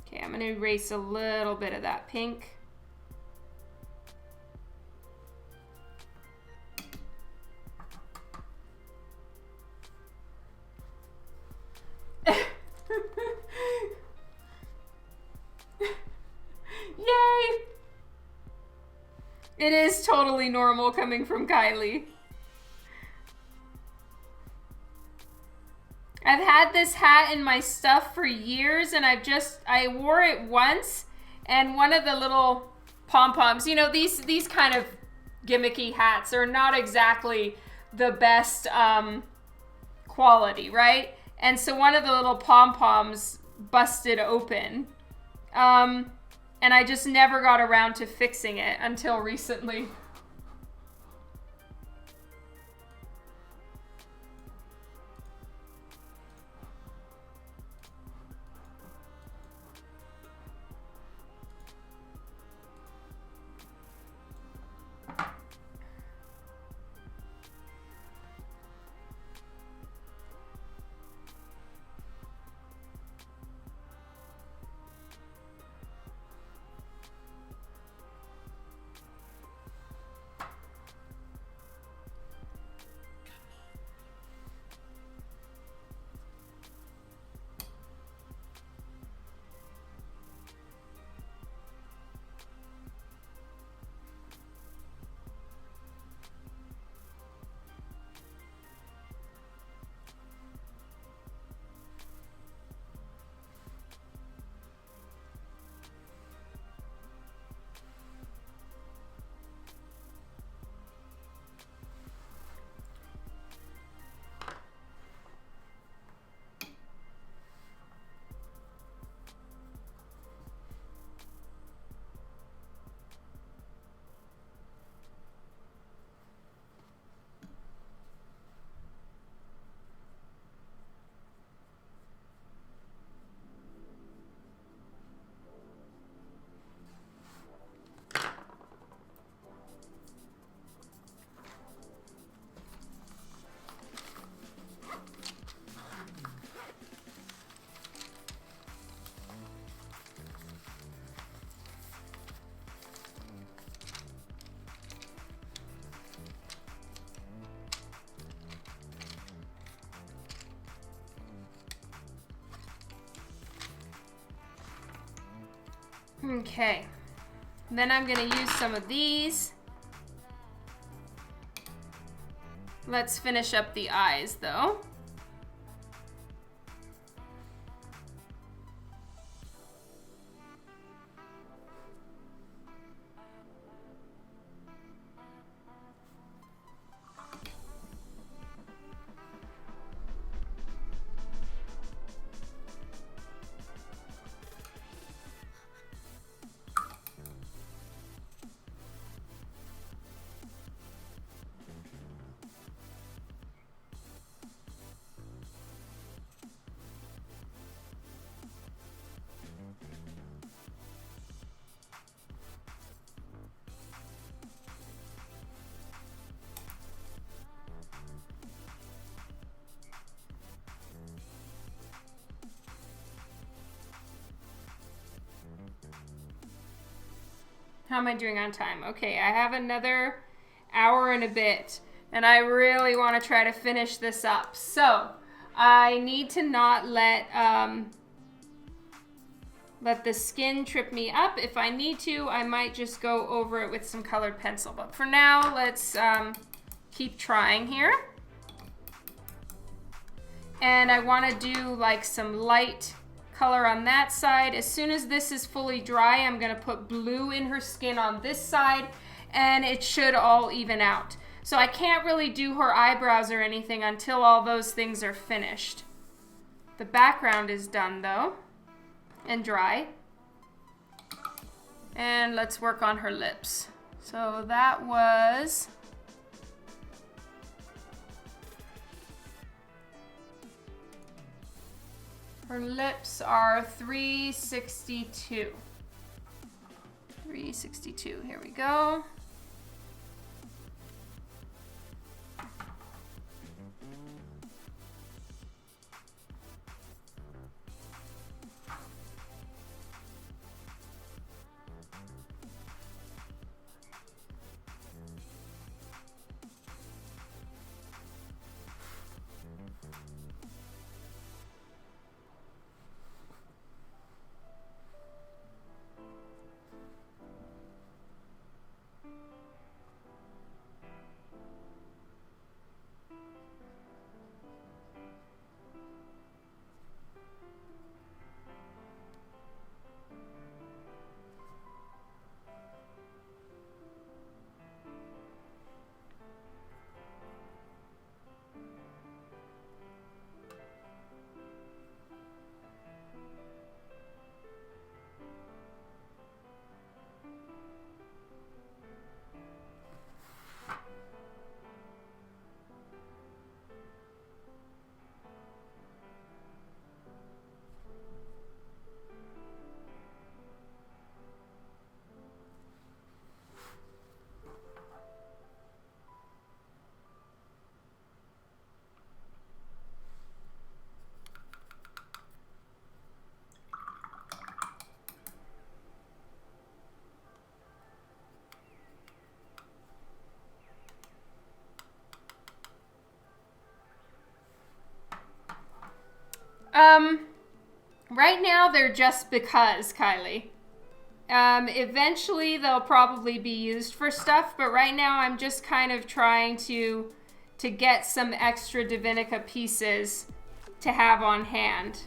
Speaker 1: Okay, I'm gonna erase a little bit of that pink. Yay! It is totally normal coming from Kylie. I've had this hat in my stuff for years, and I wore it once, and one of the little pom-poms, you know, these kind of gimmicky hats are not exactly the best quality, right? And so one of the little pom-poms busted open. And I just never got around to fixing it until recently. Okay, then I'm gonna use some of these. Let's finish up the eyes though. How am I doing on time? Okay, I have another hour and a bit, and I really want to try to finish this up. So I need to not let the skin trip me up. If I need to, I might just go over it with some colored pencil. But for now, let's keep trying here. And I want to do like some light color on that side. As soon as this is fully dry, I'm gonna put blue in her skin on this side, and it should all even out. So I can't really do her eyebrows or anything until all those things are finished. The background is done though, and dry. And let's work on her lips. So that was her lips are 362. 362, here we go. Right now they're just because, Kylie. Eventually they'll probably be used for stuff, but right now I'm just kind of trying to get some extra Divinica pieces to have on hand.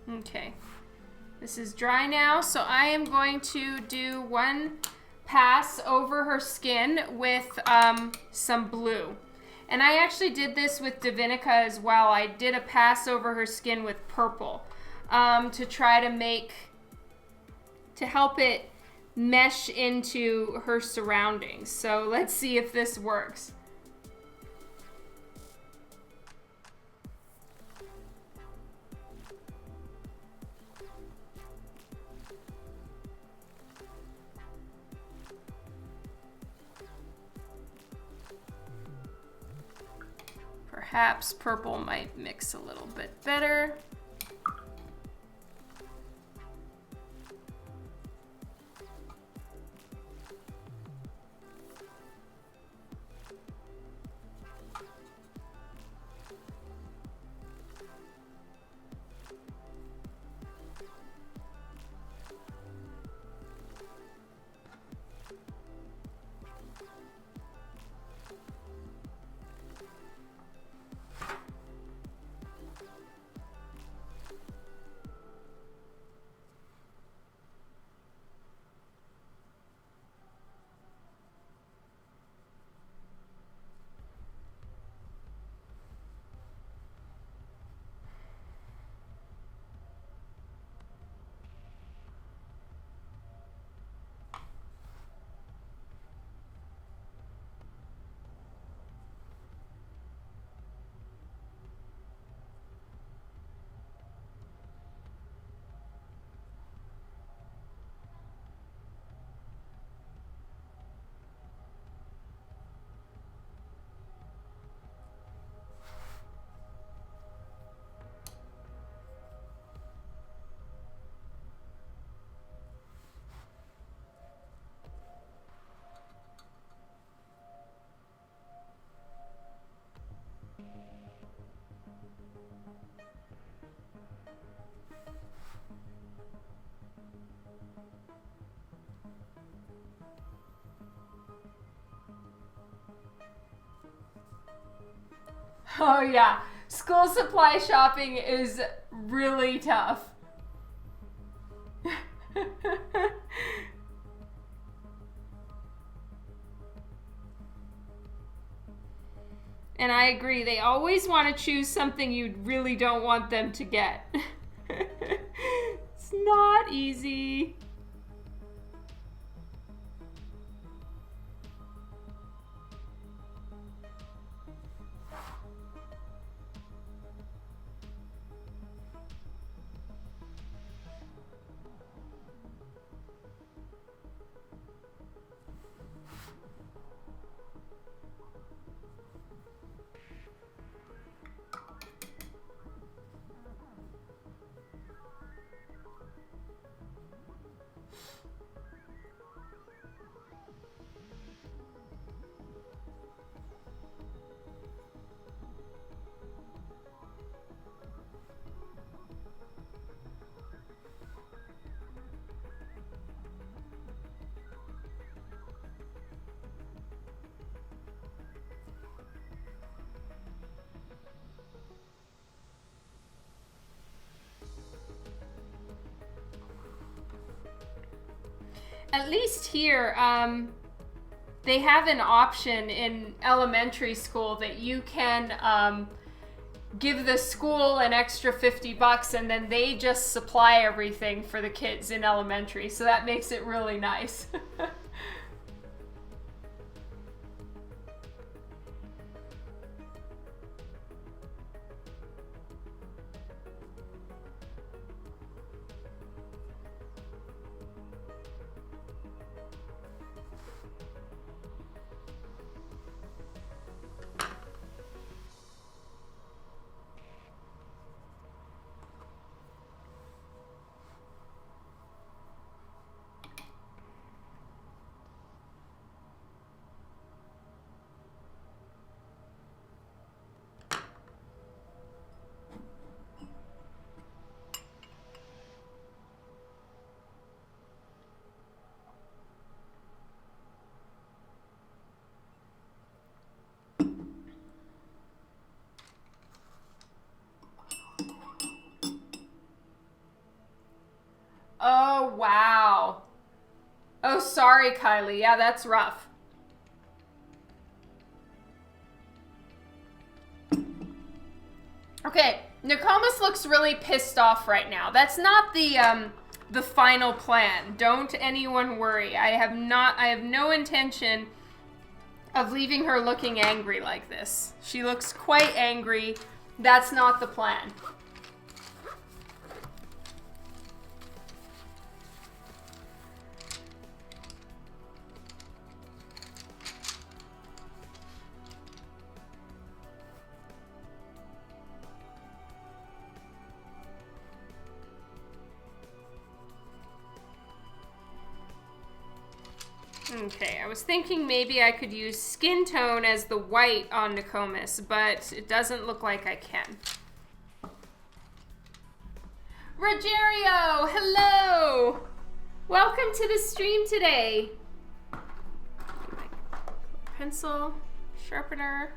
Speaker 1: Okay, this is dry now, so I am going to do one pass over her skin with some blue. And I actually did this with Divinica as well. I did a pass over her skin with purple to try to help it mesh into her surroundings. So let's see if this works. Perhaps purple might mix a little bit better. Oh yeah, school supply shopping is really tough. And I agree, they always want to choose something you really don't want them to get. It's not easy. At least here, they have an option in elementary school that you can give the school an extra $50 and then they just supply everything for the kids in elementary. So that makes it really nice. Oh, wow. Oh, sorry, Kylie. Yeah, that's rough. Okay, Nokomis looks really pissed off right now. That's not the final plan. Don't anyone worry. I have no intention of leaving her looking angry like this. She looks quite angry. That's not the plan. Okay, I was thinking maybe I could use skin tone as the white on Nokomis, but it doesn't look like I can. Rogerio, hello! Welcome to the stream today. Pencil, sharpener.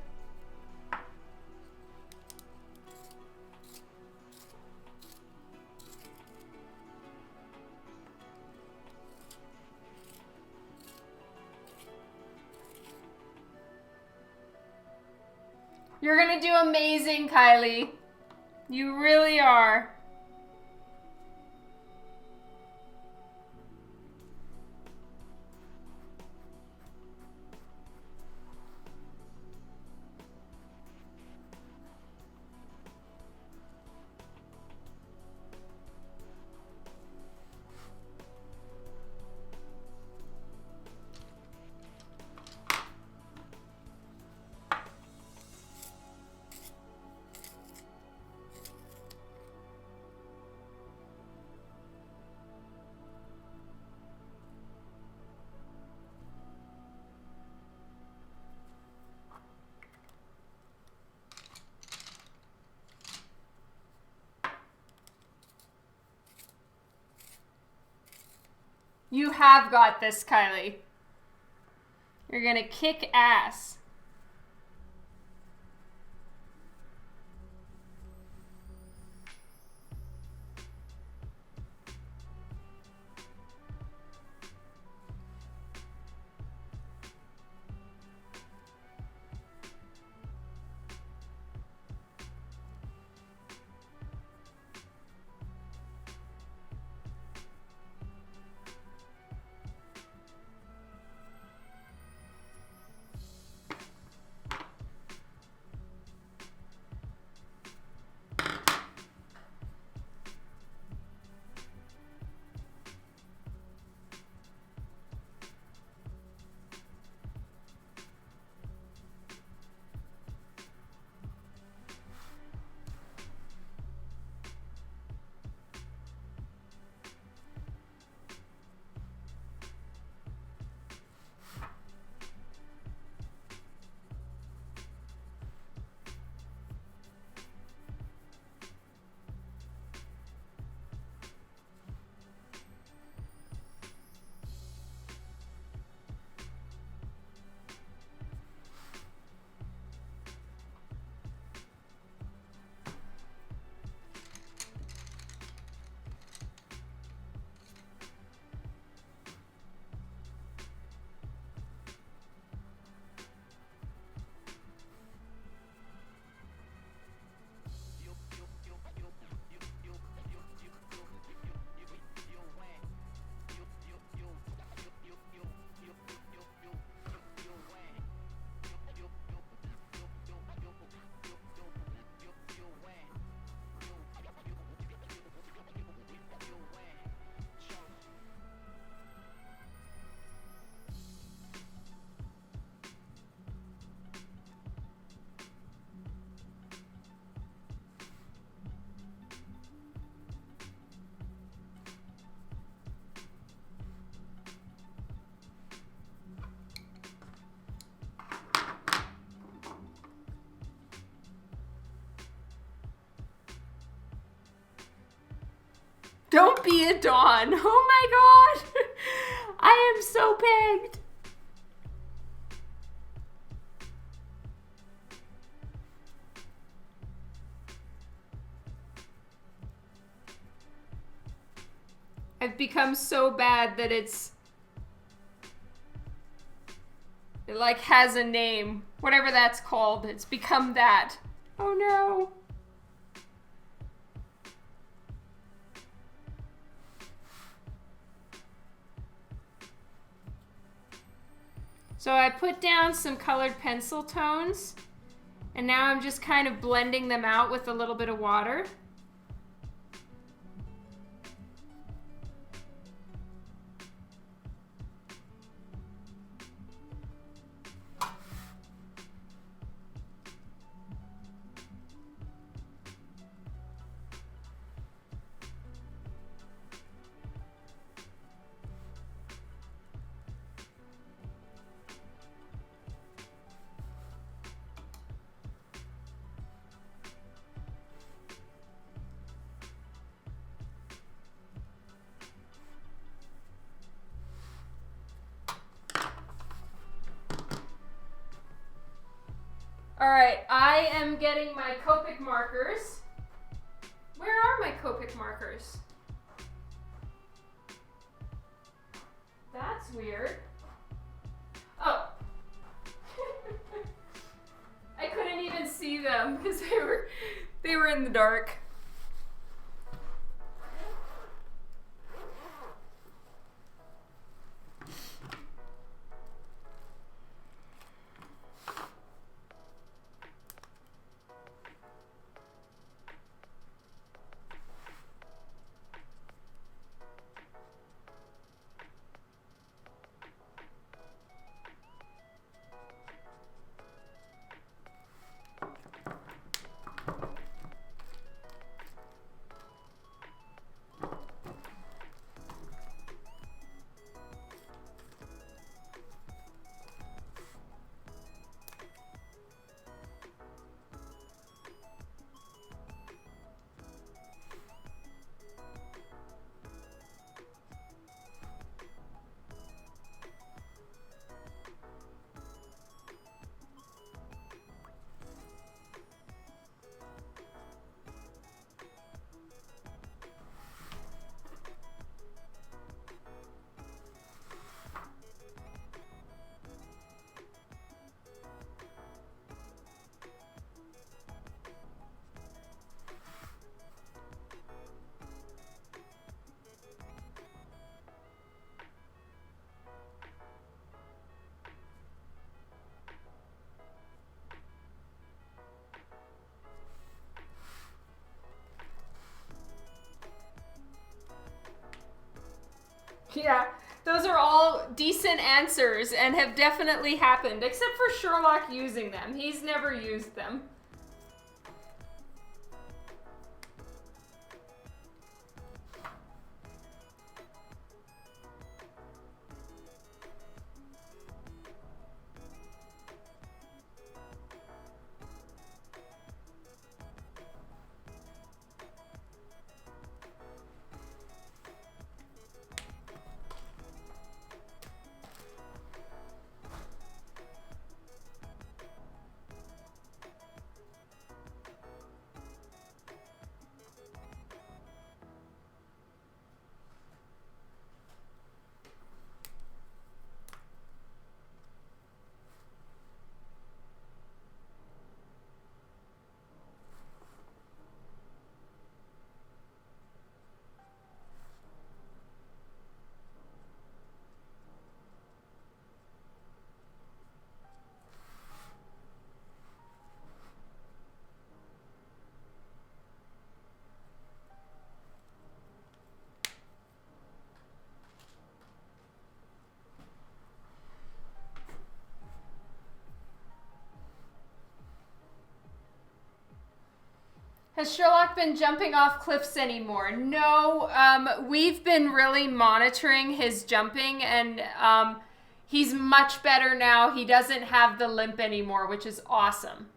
Speaker 1: You're gonna do amazing, Kylie. You really are. You have got this, Kylie. You're gonna kick ass. Don't be a Dawn. Oh my god. I am so pegged. I've become so bad that it like has a name. Whatever that's called. It's become that. Oh no. So I put down some colored pencil tones, and now I'm just kind of blending them out with a little bit of water. All right, I am getting my Copic markers. Where are my Copic markers? That's weird. Oh. I couldn't even see them because they were in the dark. Yeah, those are all decent answers and have definitely happened, except for Sherlock using them. He's never used them. Has Sherlock been jumping off cliffs anymore? No, we've been really monitoring his jumping, and he's much better now. He doesn't have the limp anymore, which is awesome.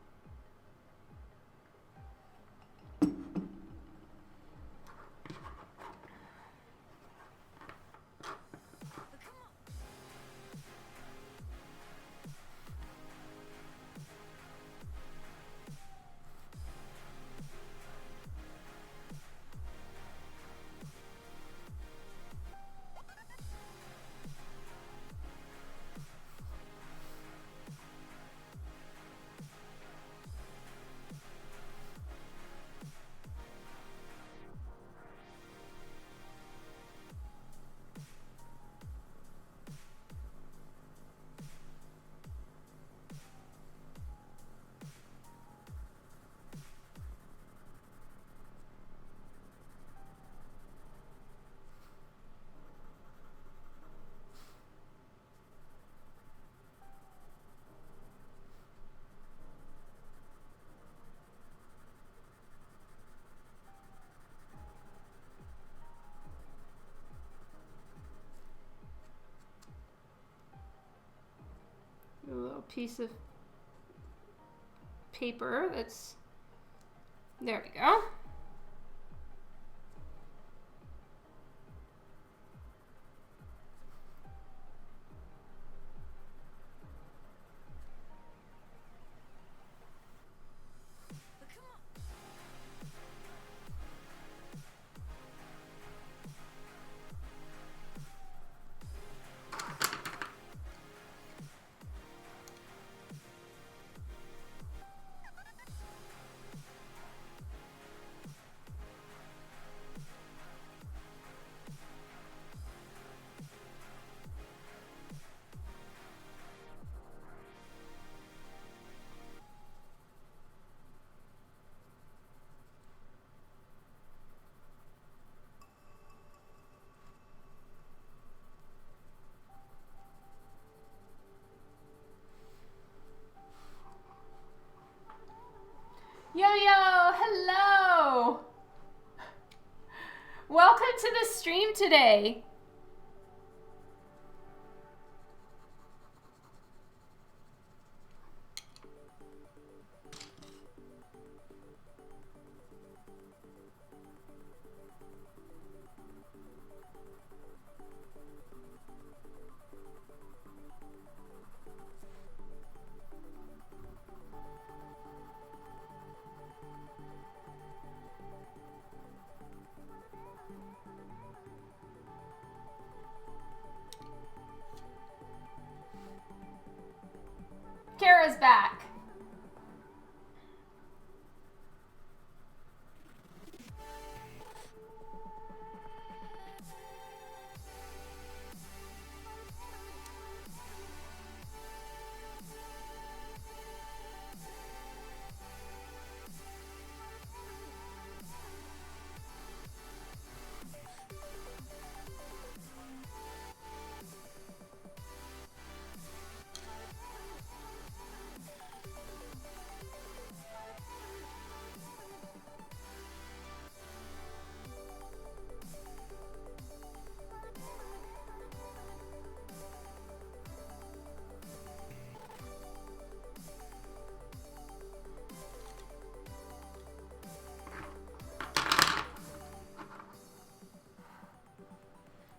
Speaker 1: piece of paper that's, there we go. Yo, hello! Welcome to the stream today. Kara's back.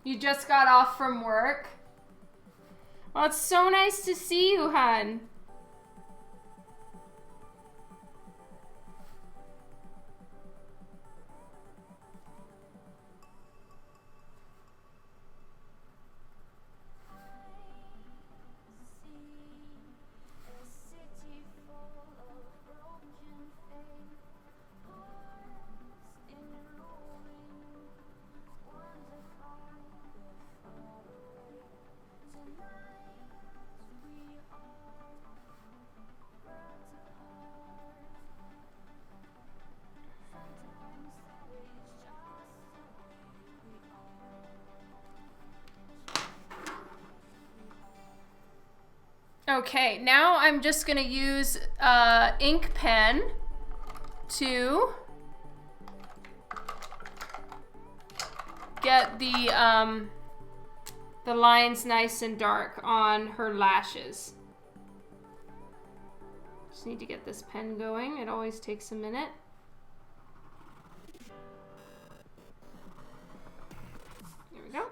Speaker 1: You just got off from work? Well, it's so nice to see you, hon. Okay, now I'm just gonna use ink pen to get the lines nice and dark on her lashes. Just need to get this pen going. It always takes a minute. There we go.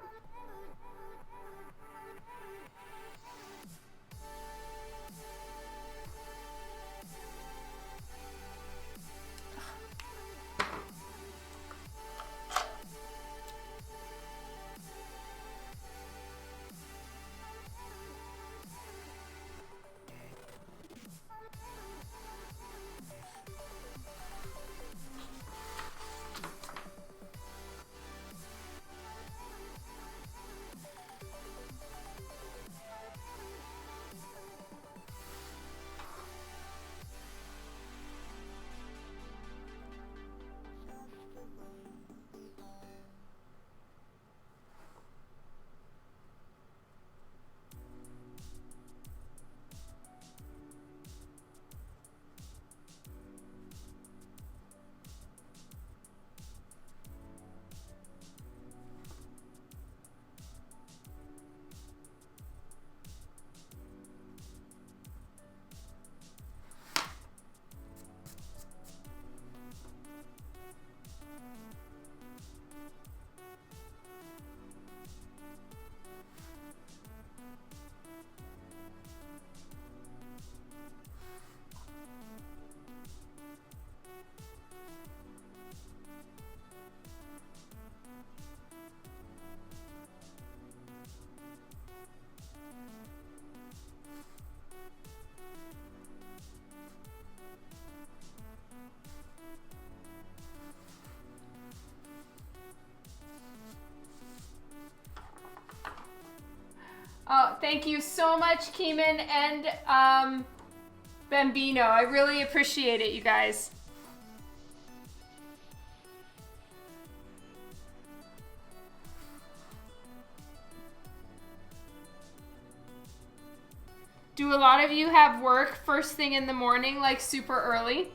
Speaker 1: thank you so much, Keeman and Bambino. I really appreciate it, you guys. Do a lot of you have work first thing in the morning, like super early?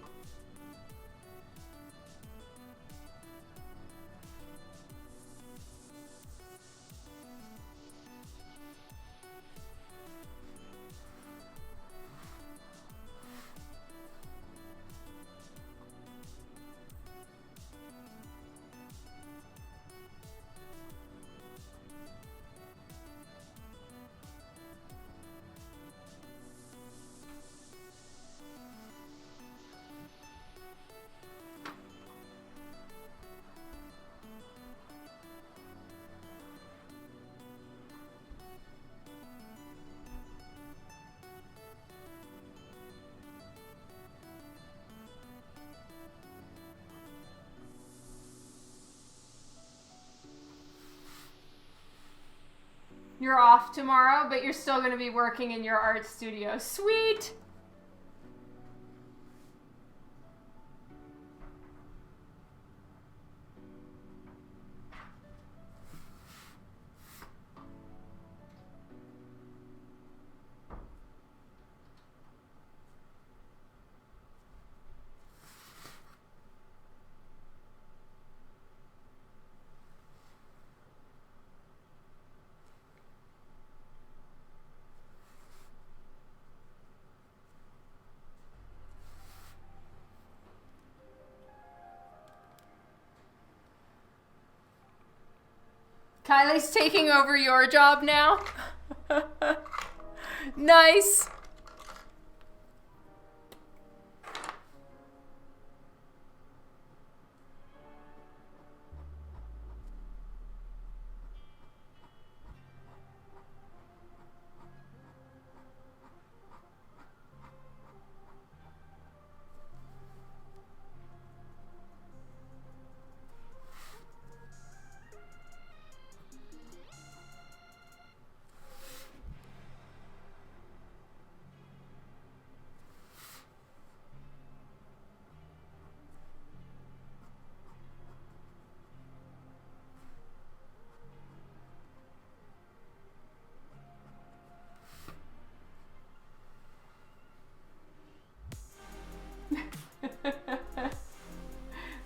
Speaker 1: You're off tomorrow, but you're still going to be working in your art studio. Sweet! Kylie's taking over your job now. Nice.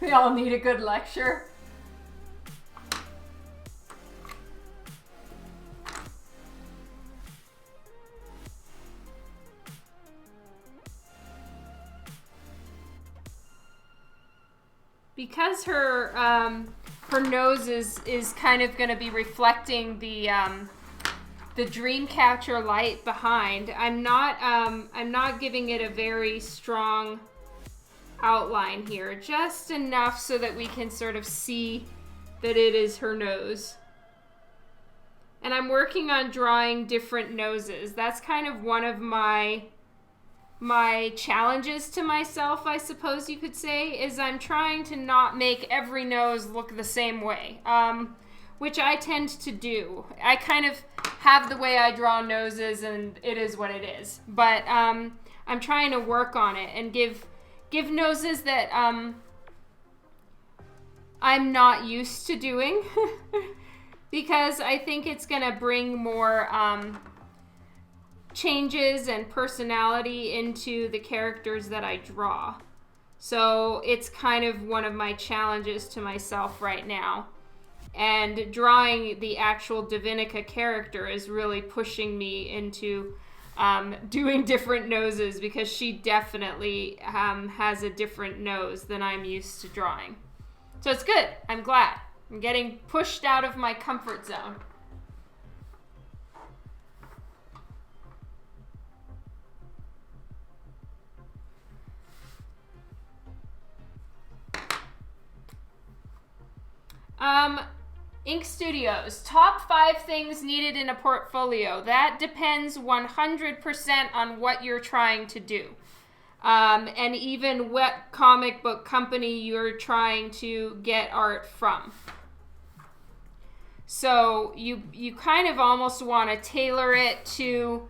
Speaker 1: We all need a good lecture. Because her nose is kind of going to be reflecting the dream catcher light behind, I'm not giving it a very strong outline here, just enough so that we can sort of see that it is her nose. And I'm working on drawing different noses. That's kind of one of my challenges to myself, I suppose you could say, is I'm trying to not make every nose look the same way, which I tend to do. I kind of have the way I draw noses and it is what it is. But I'm trying to work on it and give noses that I'm not used to doing because I think it's gonna bring more changes and personality into the characters that I draw. So it's kind of one of my challenges to myself right now. And drawing the actual Divinica character is really pushing me into doing different noses because she definitely has a different nose than I'm used to drawing. So it's good. I'm glad. I'm getting pushed out of my comfort zone. Ink Studios, top 5 things needed in a portfolio. That depends 100% on what you're trying to do. And even what comic book company you're trying to get art from. So you kind of almost want to tailor it to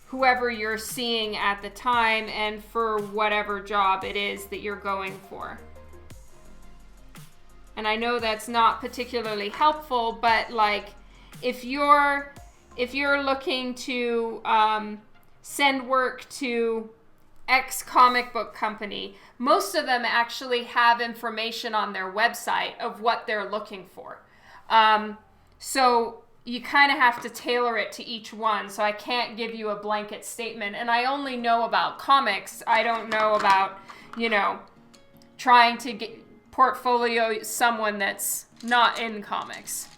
Speaker 1: whoever you're seeing at the time and for whatever job it is that you're going for. And I know that's not particularly helpful, but like if you're looking to send work to X comic book company, most of them actually have information on their website of what they're looking for. So you kind of have to tailor it to each one. So I can't give you a blanket statement. And I only know about comics. I don't know about, trying to portfolio someone that's not in comics.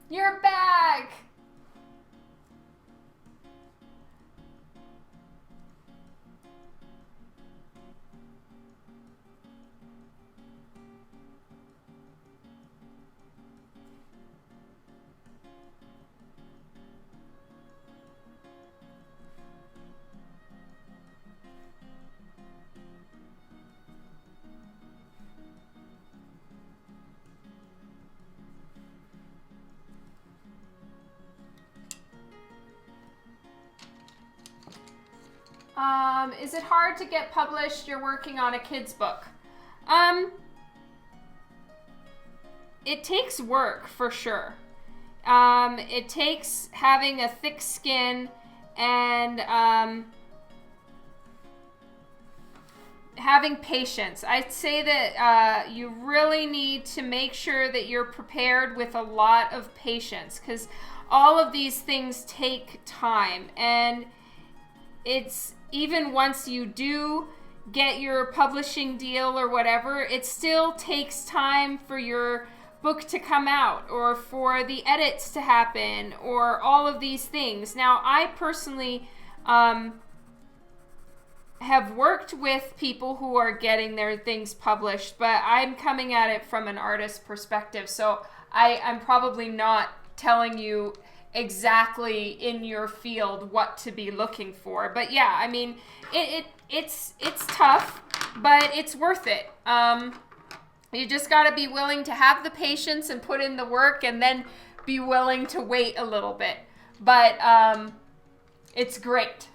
Speaker 1: You're back! Is it hard to get published? You're working on a kid's book. It takes work for sure. It takes having a thick skin and having patience. I'd say that you really need to make sure that you're prepared with a lot of patience, because all of these things take time, and it's even once you do get your publishing deal or whatever, it still takes time for your book to come out or for the edits to happen or all of these things. Now, I personally have worked with people who are getting their things published, but I'm coming at it from an artist perspective, so I'm probably not telling you exactly in your field what to be looking for. But yeah, I mean, it's tough, but it's worth it. You just got to be willing to have the patience and put in the work, and then be willing to wait a little bit. But it's great.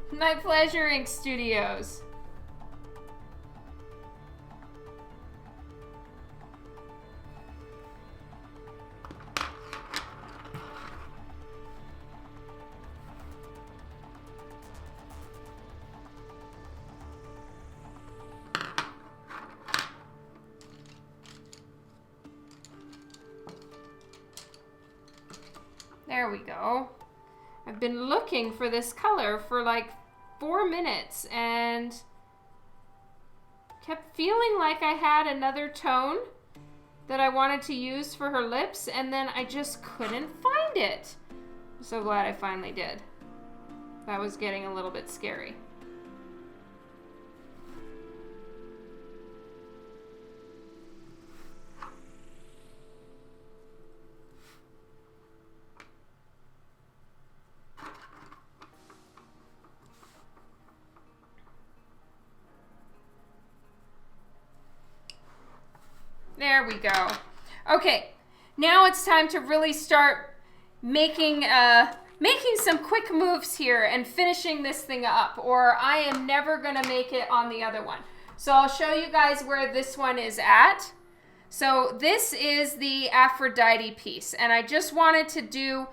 Speaker 1: My pleasure, Ink Studios. There we go. I've been looking for this color for like 4 minutes and kept feeling like I had another tone that I wanted to use for her lips, and then I just couldn't find it. I'm so glad I finally did. That was getting a little bit scary. There we go. Okay, now it's time to really start making some quick moves here and finishing this thing up, or I am never gonna make it on the other one. So I'll show you guys where this one is at. So this is the Aphrodite piece, and I just wanted to do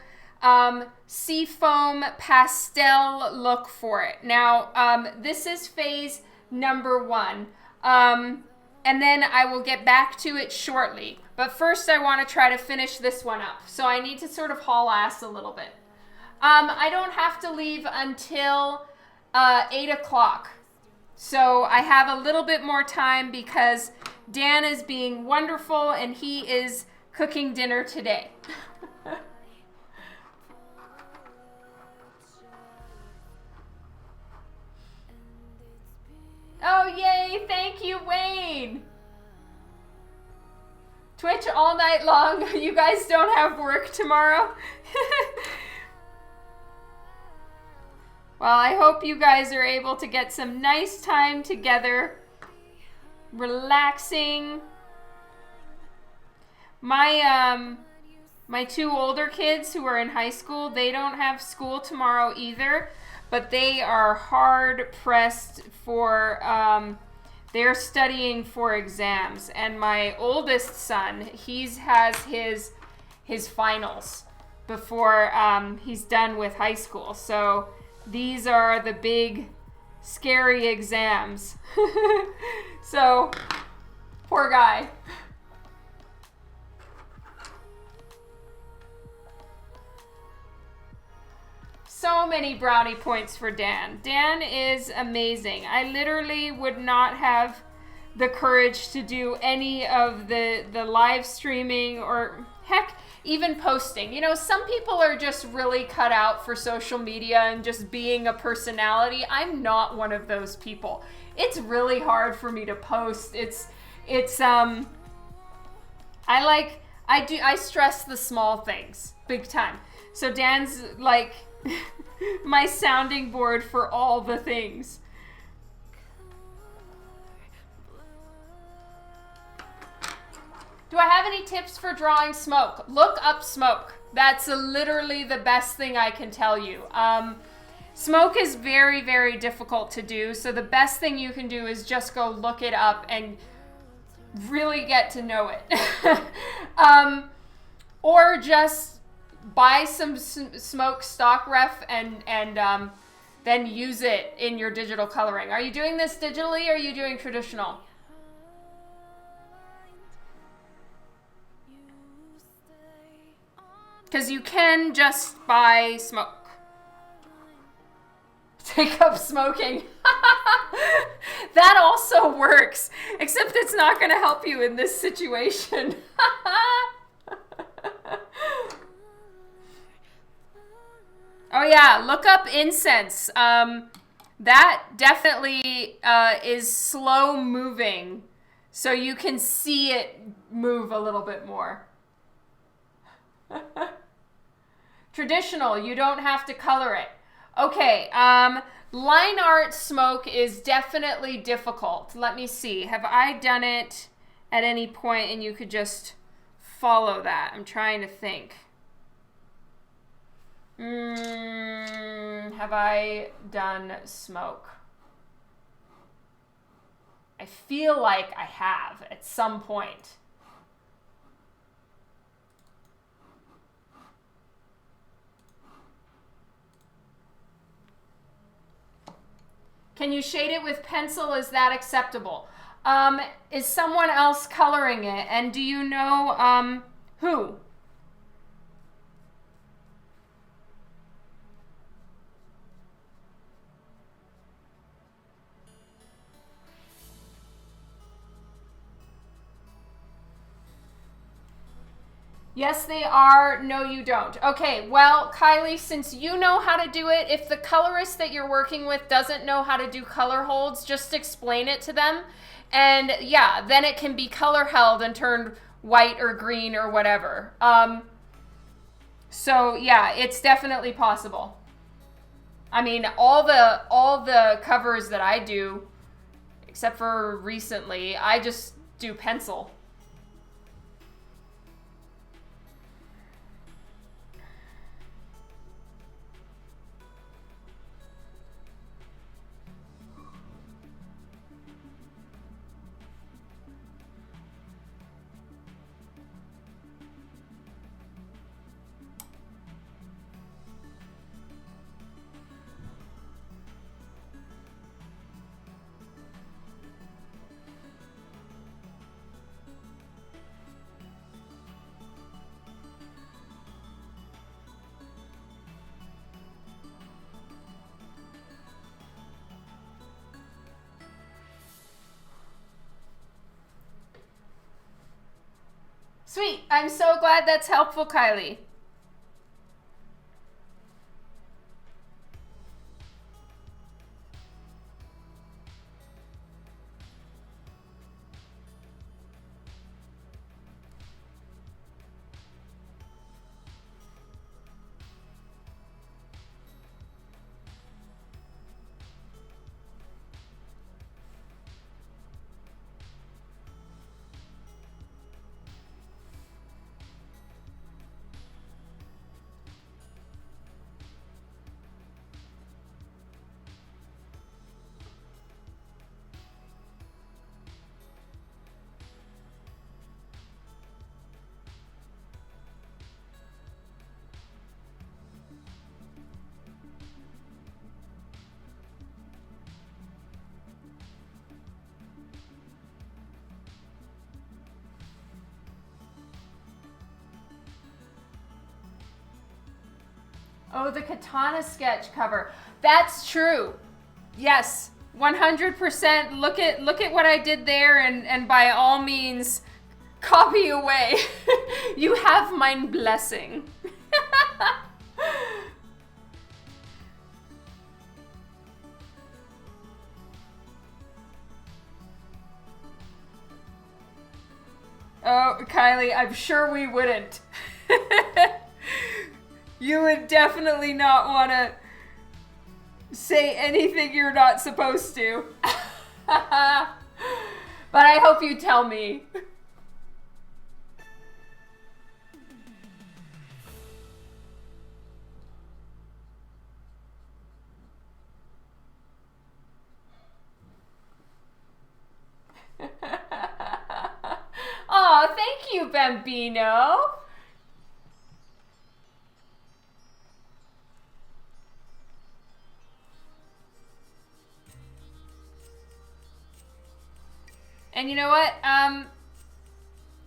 Speaker 1: Seafoam pastel look for it. Now, this is phase number 1, and then I will get back to it shortly. But first I want to try to finish this one up. So I need to sort of haul ass a little bit. I don't have to leave until 8 o'clock. So I have a little bit more time because Dan is being wonderful and he is cooking dinner today. Oh, yay. Thank you, Wayne. Twitch all night long. You guys don't have work tomorrow? Well, I hope you guys are able to get some nice time together, relaxing. My 2 older kids who are in high school, they don't have school tomorrow either, but they are hard pressed for, they're studying for exams. And my oldest son, has his finals before he's done with high school. So these are the big, scary exams. So, poor guy. So many brownie points for Dan. Dan is amazing. I literally would not have the courage to do any of the live streaming or heck, even posting. You know, some people are just really cut out for social media and just being a personality. I'm not one of those people. It's really hard for me to post. I stress the small things big time. So Dan's like my sounding board for all the things. Do I have any tips for drawing smoke? Look up smoke. That's literally the best thing I can tell you. Smoke is very, very difficult to do. So the best thing you can do is just go look it up and really get to know it. Or just buy some smoke stock ref and then use it in your digital coloring. Are you doing this digitally or are you doing traditional? Because you can just buy smoke. Take up smoking. That also works, except it's not going to help you in this situation. Oh yeah, look up incense. That definitely is slow moving, so you can see it move a little bit more. Traditional, you don't have to color it. Okay, line art smoke is definitely difficult. Let me see. Have I done it at any point and you could just follow that? I'm trying to think. Have I done smoke? I feel like I have at some point. Can you shade it with pencil? Is that acceptable? Is someone else coloring it? And do you know who? Yes, they are. No, you don't. Okay, well, Kylie, since you know how to do it, if the colorist that you're working with doesn't know how to do color holds, just explain it to them. And yeah, then it can be color held and turned white or green or whatever. So yeah, it's definitely possible. I mean, all the covers that I do, except for recently, I just do pencil. Sweet. I'm so glad that's helpful, Kylie. Oh, the katana sketch cover. That's true. Yes, 100%. Look at what I did there, and by all means, copy away. You have my blessing. Oh, Kylie, I'm sure we wouldn't. You would definitely not want to say anything you're not supposed to. But I hope you tell me. Oh, thank you, Bambino. And you know what?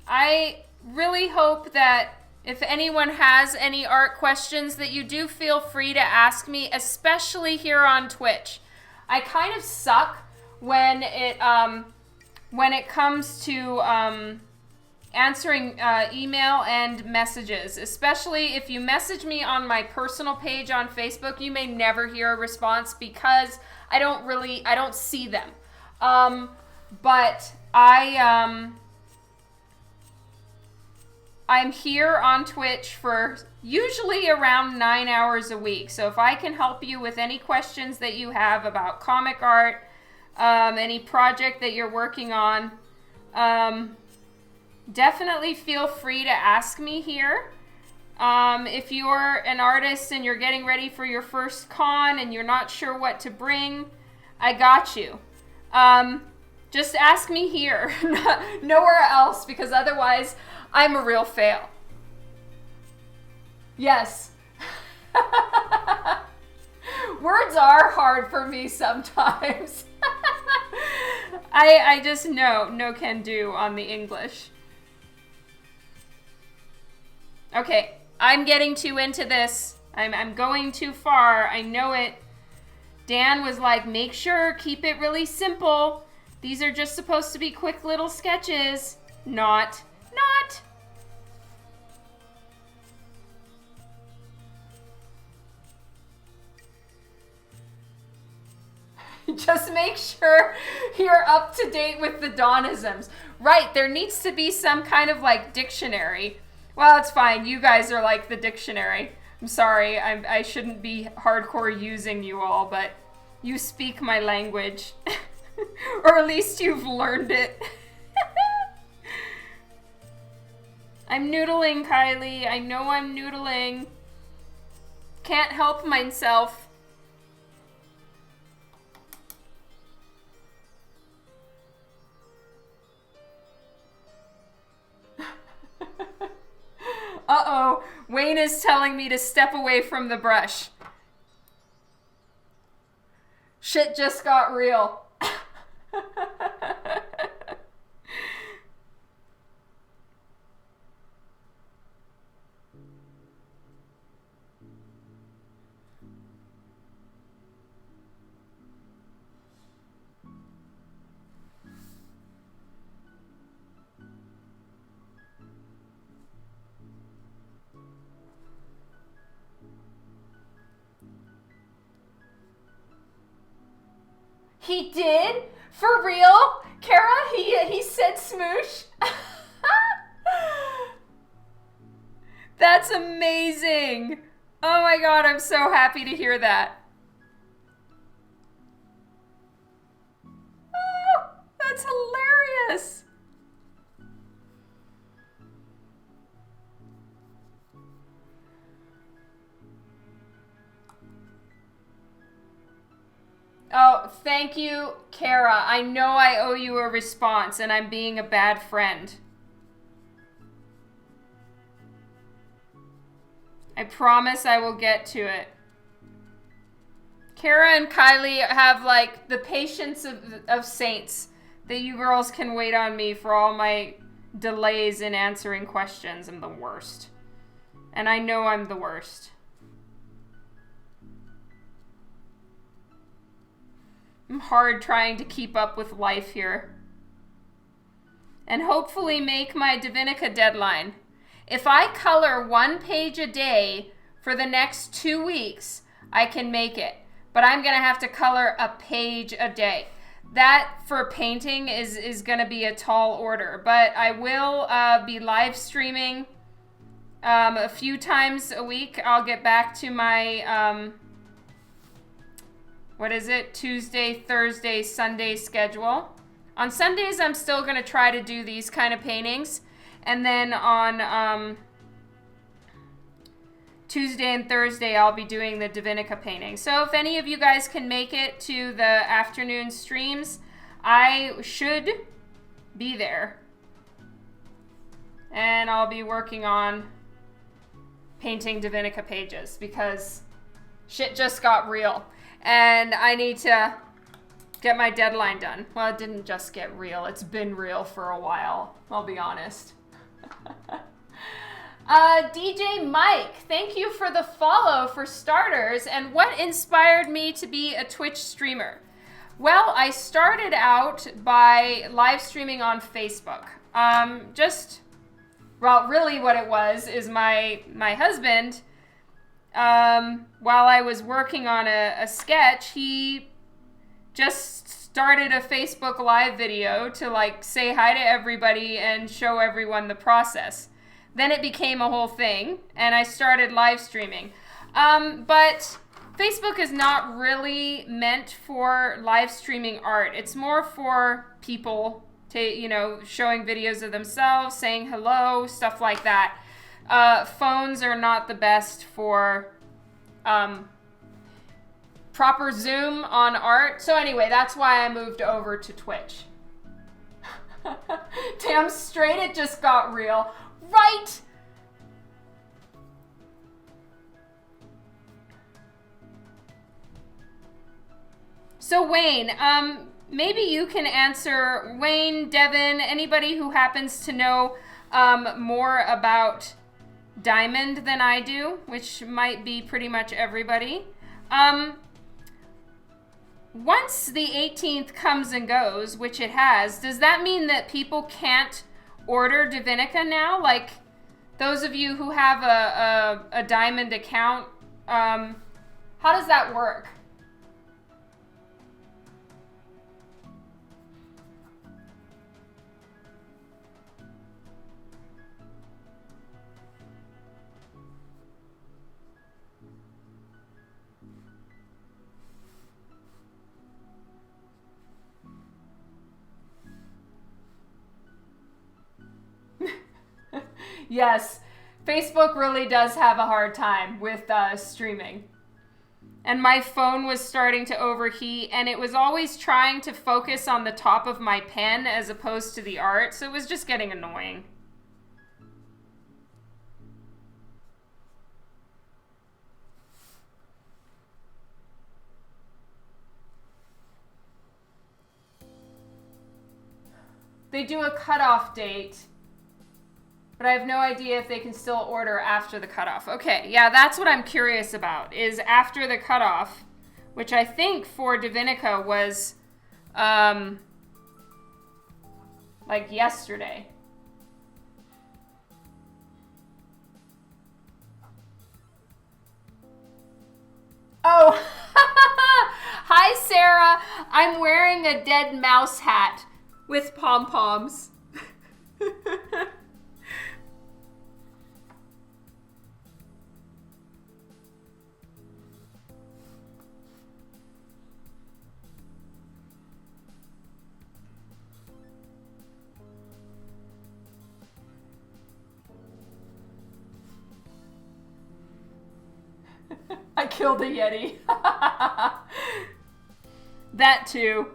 Speaker 1: I really hope that if anyone has any art questions, that you do feel free to ask me, especially here on Twitch. I kind of suck when it comes to answering email and messages, especially if you message me on my personal page on Facebook. You may never hear a response because I don't see them. But I'm here on Twitch for usually around 9 hours a week. So if I can help you with any questions that you have about comic art, any project that you're working on, definitely feel free to ask me here. If you're an artist and you're getting ready for your first con and you're not sure what to bring, I got you. Just ask me here, nowhere else, because otherwise I'm a real fail. Yes. Words are hard for me sometimes. I just no can do on the English. Okay, I'm getting too into this. I'm going too far. I know it. Dan was like, make sure, keep it really simple. These are just supposed to be quick little sketches. Not. Just make sure you're up to date with the Dawnisms. Right, there needs to be some kind of like dictionary. Well, it's fine. You guys are like the dictionary. I'm sorry. I shouldn't be hardcore using you all, but you speak my language. Or at least you've learned it. I'm noodling, Kylie. I know I'm noodling. Can't help myself. Uh-oh. Wayne is telling me to step away from the brush. Shit just got real. He did? For real? Kara, he said smoosh? That's amazing. Oh my God, I'm so happy to hear that. Oh, that's hilarious. Oh, thank you, Kara. I know I owe you a response and I'm being a bad friend. I promise I will get to it. Kara and Kylie have like the patience of saints that you girls can wait on me for all my delays in answering questions. I'm the worst. And I know I'm the worst. I'm hard trying to keep up with life here. And hopefully make my Divinica deadline. If I color 1 page a day for the next 2 weeks, I can make it. But I'm going to have to color a page a day. That for painting is going to be a tall order. But I will be live streaming a few times a week. I'll get back to my, Tuesday, Thursday, Sunday schedule. On Sundays, I'm still going to try to do these kind of paintings. And then on Tuesday and Thursday, I'll be doing the Divinica painting. So if any of you guys can make it to the afternoon streams, I should be there. And I'll be working on painting Divinica pages because shit just got real. And I need to get my deadline done. Well, it didn't just get real. It's been real for a while, I'll be honest. DJ Mike, thank you for the follow for starters. And what inspired me to be a Twitch streamer? Well, I started out by live streaming on Facebook. Really what it was is my husband, while I was working on a sketch, he just started a Facebook live video to like say hi to everybody and show everyone the process. Then it became a whole thing and I started live streaming. But Facebook is not really meant for live streaming art. It's more for people to, showing videos of themselves, saying hello, stuff like that. Phones are not the best for proper zoom on art. So anyway, that's why I moved over to Twitch. Damn straight, it just got real. Right? So Wayne, maybe you can answer, Wayne, Devin, anybody who happens to know more about diamond than I do, which might be pretty much everybody. Once the 18th comes and goes, which it has, does that mean that people can't order Divinica now? Like those of you who have a diamond account, how does that work? Yes, Facebook really does have a hard time with streaming. And my phone was starting to overheat and it was always trying to focus on the top of my pen as opposed to the art, so it was just getting annoying. They do a cutoff date, but I have no idea if they can still order after the cutoff. Okay, yeah, that's what I'm curious about, is after the cutoff, which I think for Divinica was, like yesterday. Oh, Hi, Sarah. I'm wearing a dead mouse hat with pom-poms. I killed a Yeti. That too.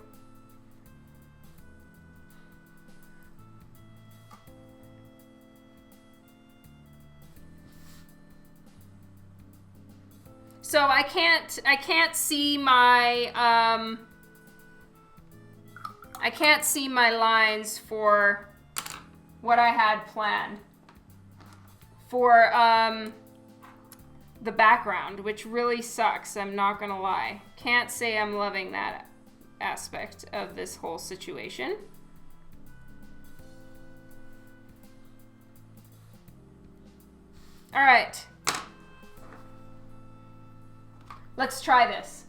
Speaker 1: So I can't see my I can't see my lines for what I had planned for the background, which really sucks. I'm not gonna lie. Can't say I'm loving that aspect of this whole situation. All right. Let's try this.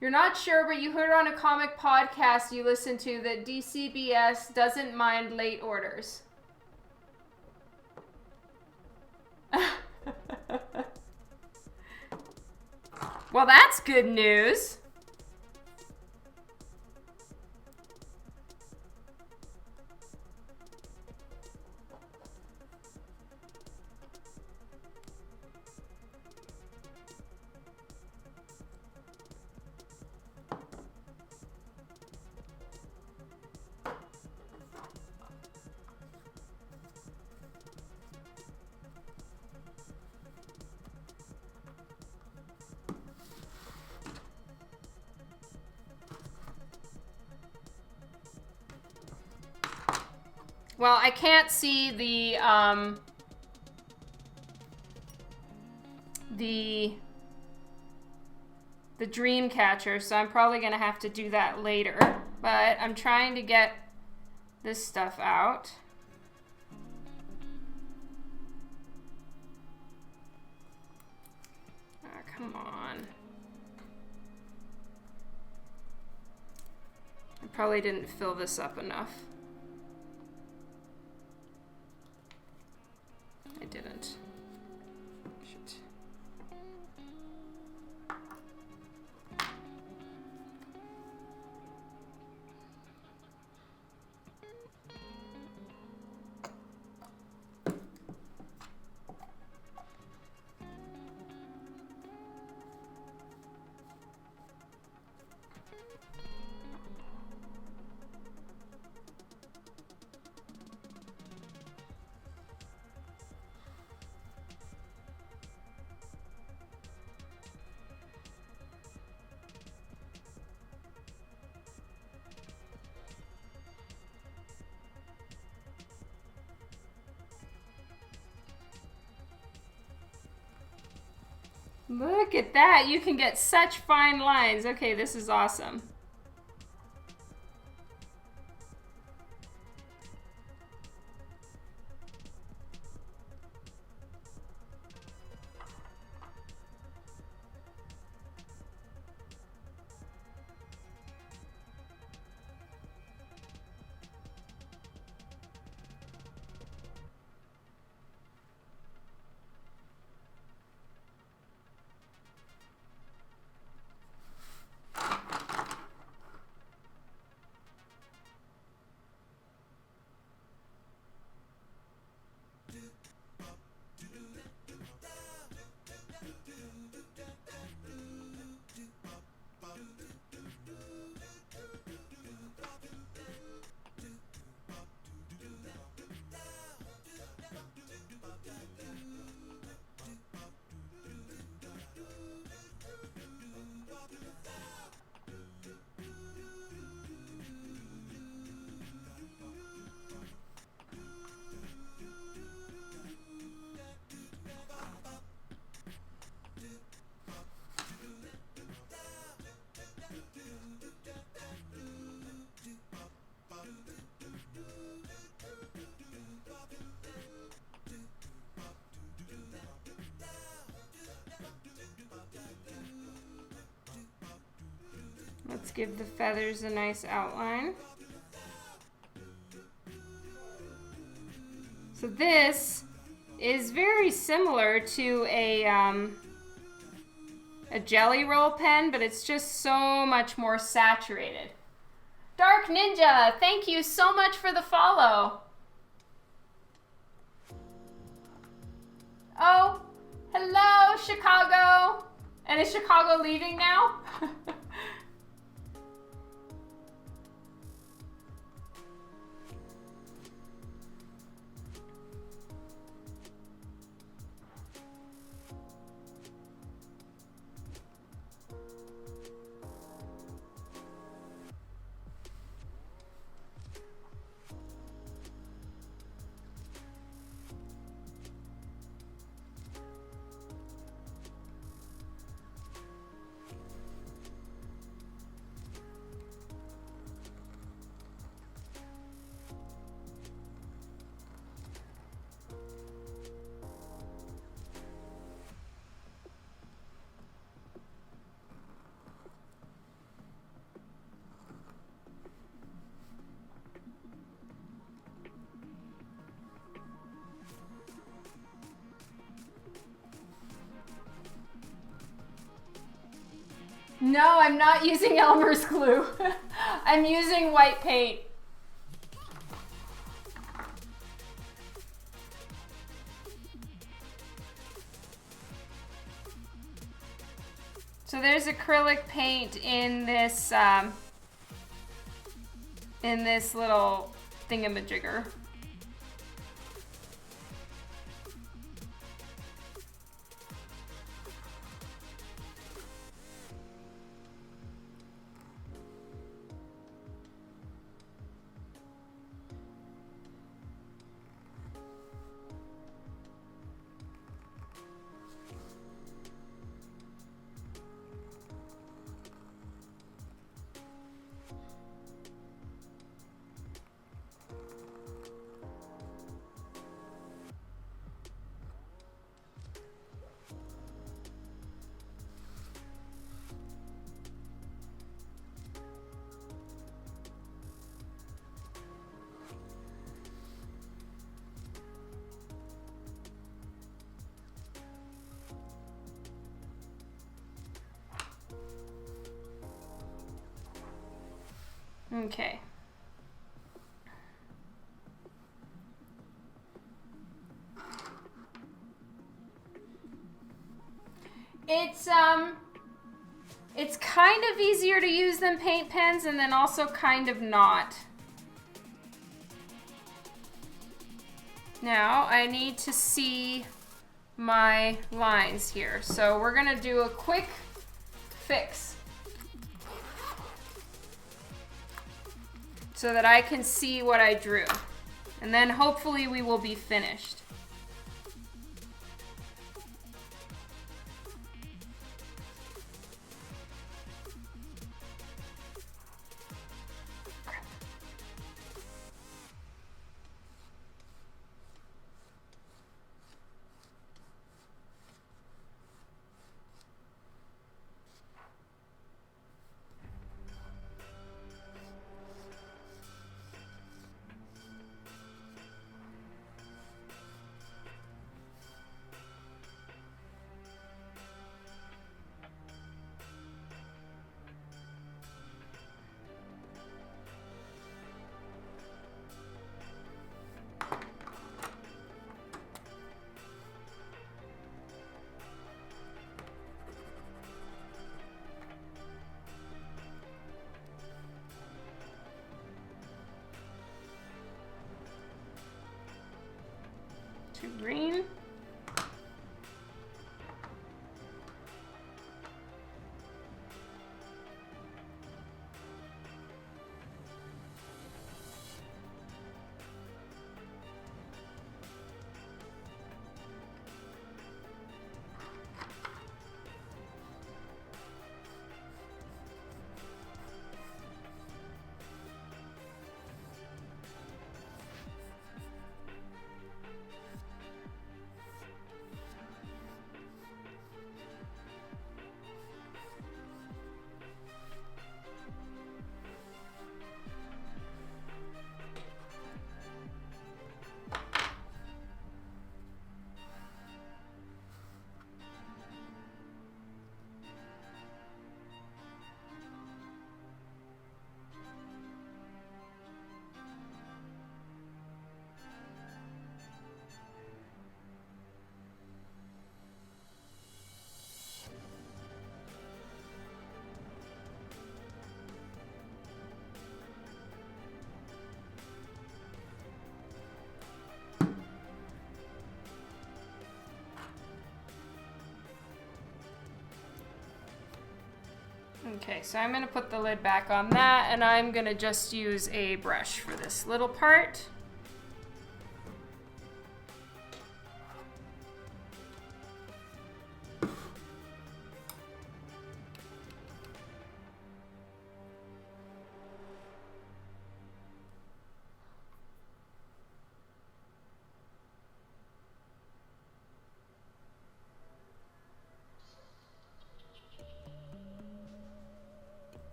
Speaker 1: You're not sure, but you heard on a comic podcast you listened to that DCBS doesn't mind late orders. Well, that's good news. Well, I can't see the dream catcher, so I'm probably gonna have to do that later. But I'm trying to get this stuff out. Oh, come on. I probably didn't fill this up enough. I didn't. Shit. Look at that. You can get such fine lines. Okay, this is awesome. give the feathers a nice outline. So this is very similar to a Jelly Roll pen, but it's just so much more saturated. Dark Ninja, thank you so much for the follow. Oh, hello, Chicago. And is Chicago leaving now? No, I'm not using Elmer's glue. I'm using white paint. So there's acrylic paint in this little thingamajigger. Okay. It's kind of easier to use than paint pens, and then also kind of not. Now I need to see my lines here. So we're gonna do a quick fix so that I can see what I drew. And then hopefully we will be finished. Green. Okay, so I'm gonna put the lid back on that, and I'm gonna just use a brush for this little part.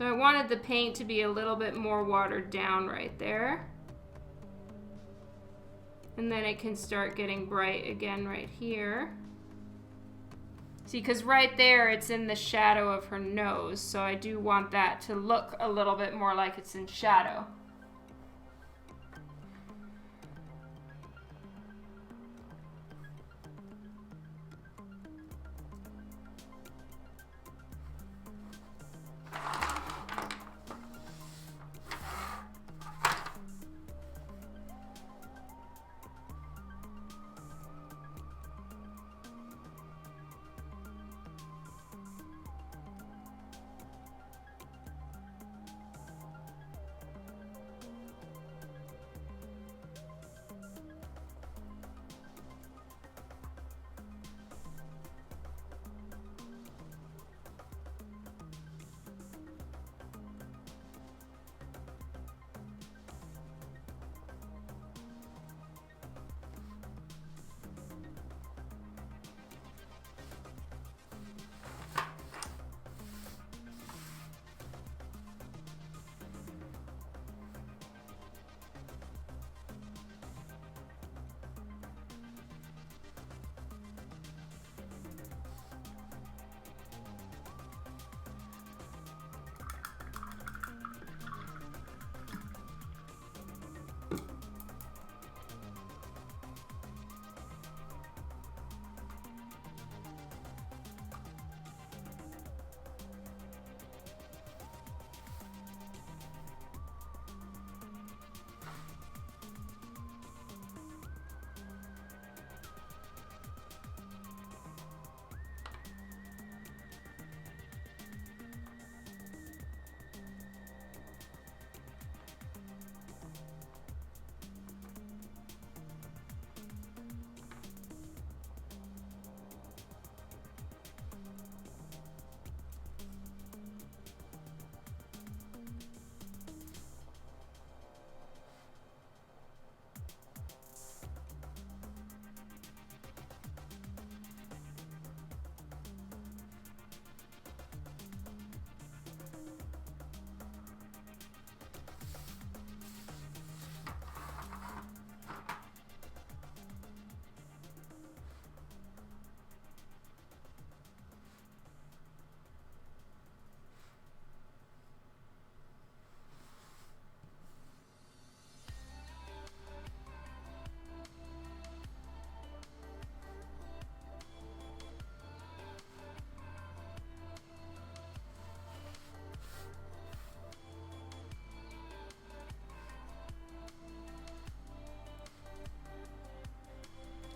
Speaker 1: So I wanted the paint to be a little bit more watered down right there. And then it can start getting bright again right here. See, because right there it's in the shadow of her nose, so I do want that to look a little bit more like it's in shadow.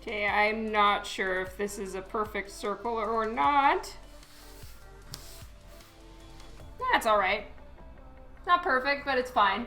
Speaker 1: Okay, I'm not sure if this is a perfect circle or not. That's all right. Not perfect, but it's fine.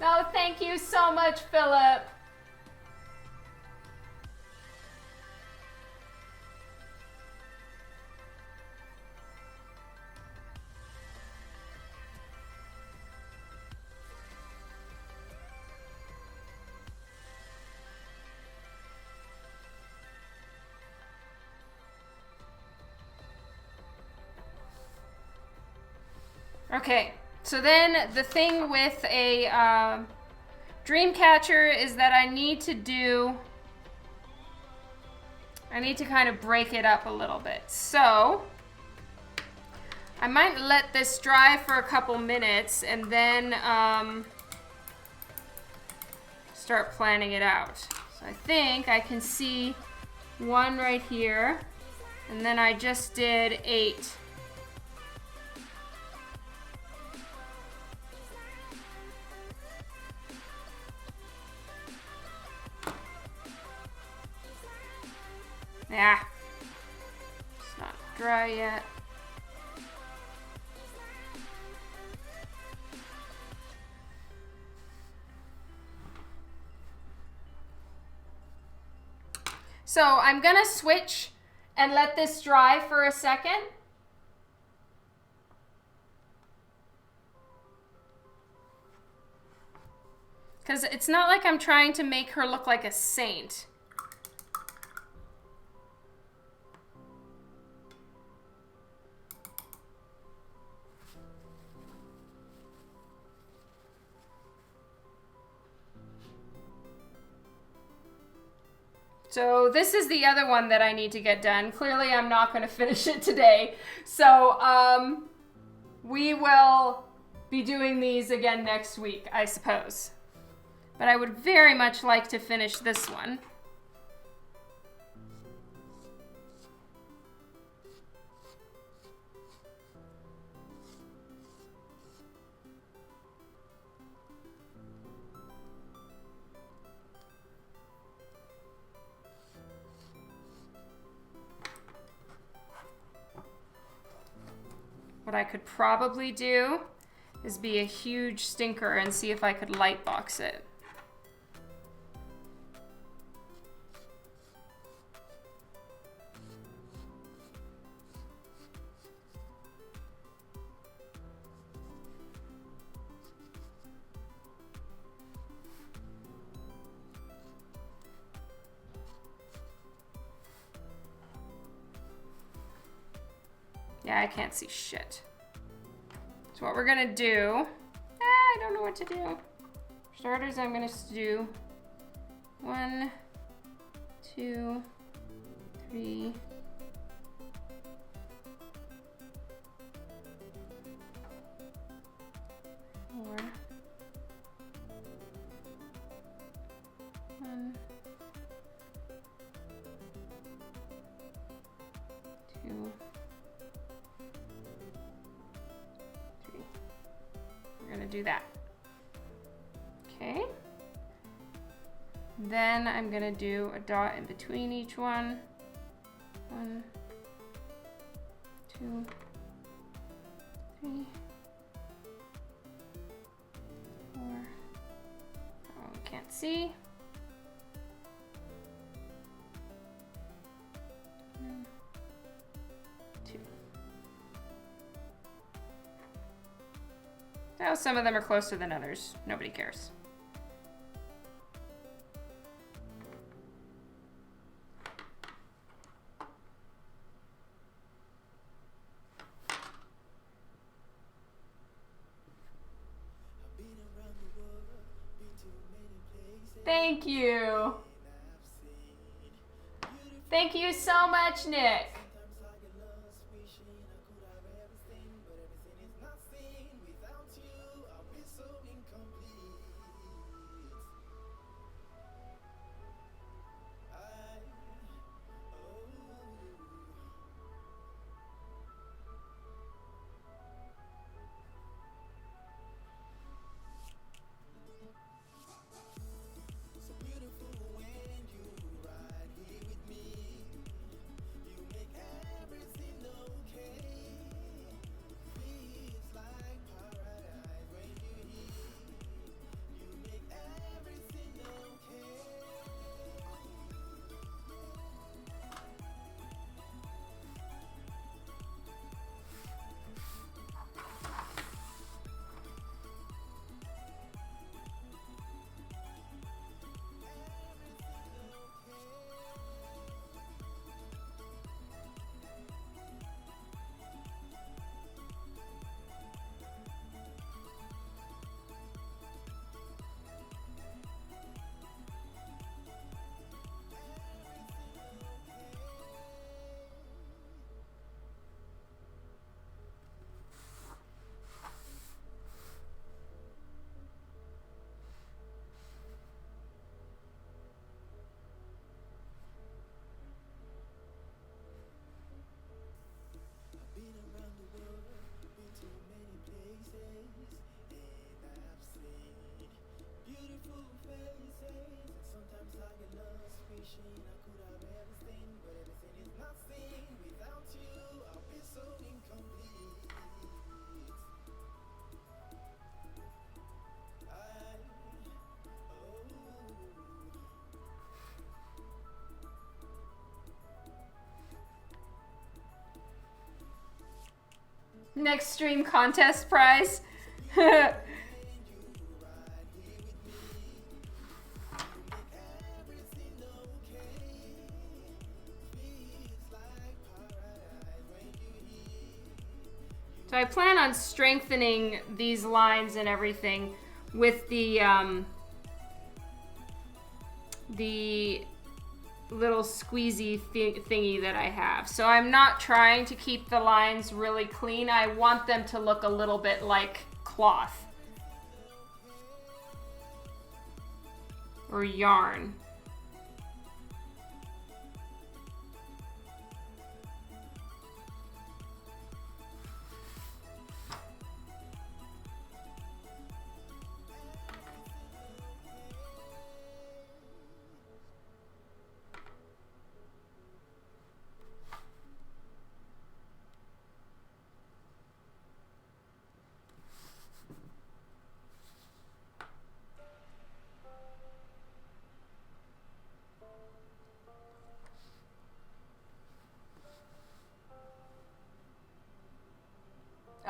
Speaker 1: No, thank you so much, Philip. Okay, so then the thing with a dream catcher is that I need to kind of break it up a little bit. So I might let this dry for a couple minutes and then start planning it out. So I think I can see one right here, and then I just did 8. Yeah, it's not dry yet. So I'm gonna switch and let this dry for a second. Because it's not like I'm trying to make her look like a saint. So this is the other one that I need to get done. Clearly I'm not going to finish it today. So we will be doing these again next week, I suppose. But I would very much like to finish this one. What I could probably do is be a huge stinker and see if I could light box it. Yeah, I can't see shit. So what we're gonna do, I don't know what to do. For starters, I'm gonna do 1, 2, 3, 4, 1, 2, 3. We're gonna do that. Okay. Then I'm gonna do a dot in between each one. 1, 2, 3, 4. Oh, we can't see. 1, 2. Now some of them are closer than others. Nobody cares. Thank you. Thank you so much, Nick. Next stream contest prize. So I plan on strengthening these lines and everything with the little squeezy thingy that I have. So I'm not trying to keep the lines really clean. I want them to look a little bit like cloth or yarn.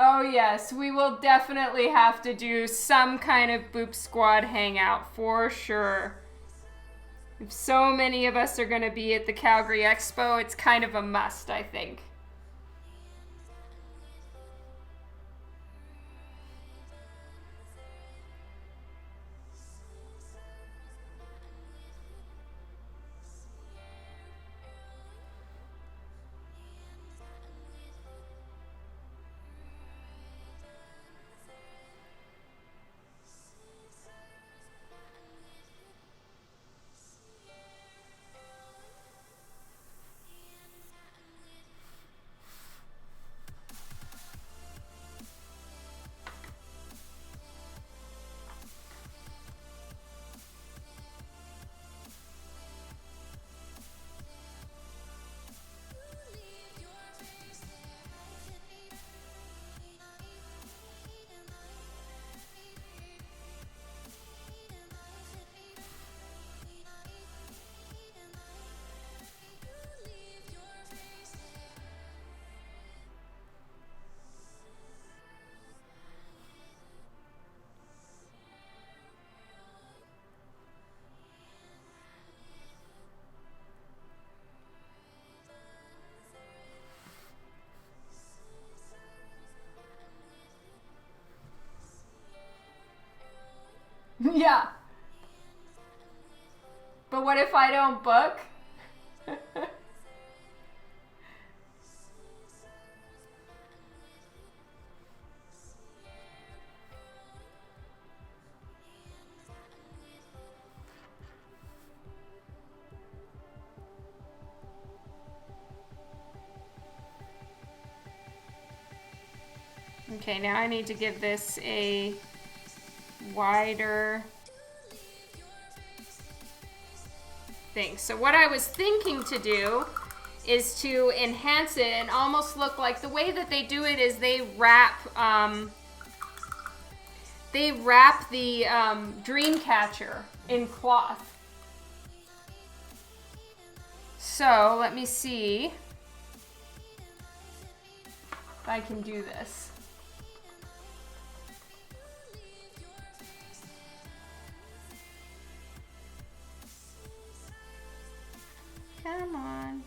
Speaker 1: Oh yes, we will definitely have to do some kind of Boop Squad hangout for sure. If so many of us are going to be at the Calgary Expo, it's kind of a must, I think. Yeah. But what if I don't book? Okay, now I need to give this a wider thing. So what I was thinking to do is to enhance it and almost look like the way that they do it is they wrap the dream catcher in cloth. So let me see if I can do this. Come on.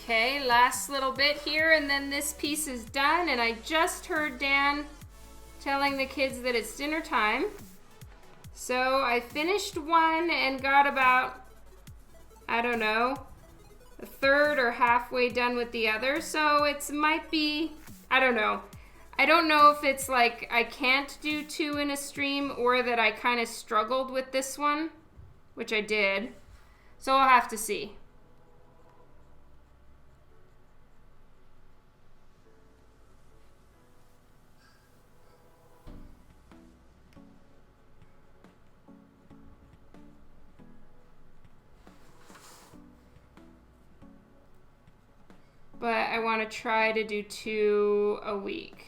Speaker 1: Okay, last little bit here, and then this piece is done. And I just heard Dan telling the kids that it's dinner time. So I finished one and got about, I don't know, a third or halfway done with the other. So it might be, I don't know. I don't know if it's like I can't do 2 in a stream or that I kind of struggled with this one, which I did. So I'll have to see. But I want to try to do 2 a week.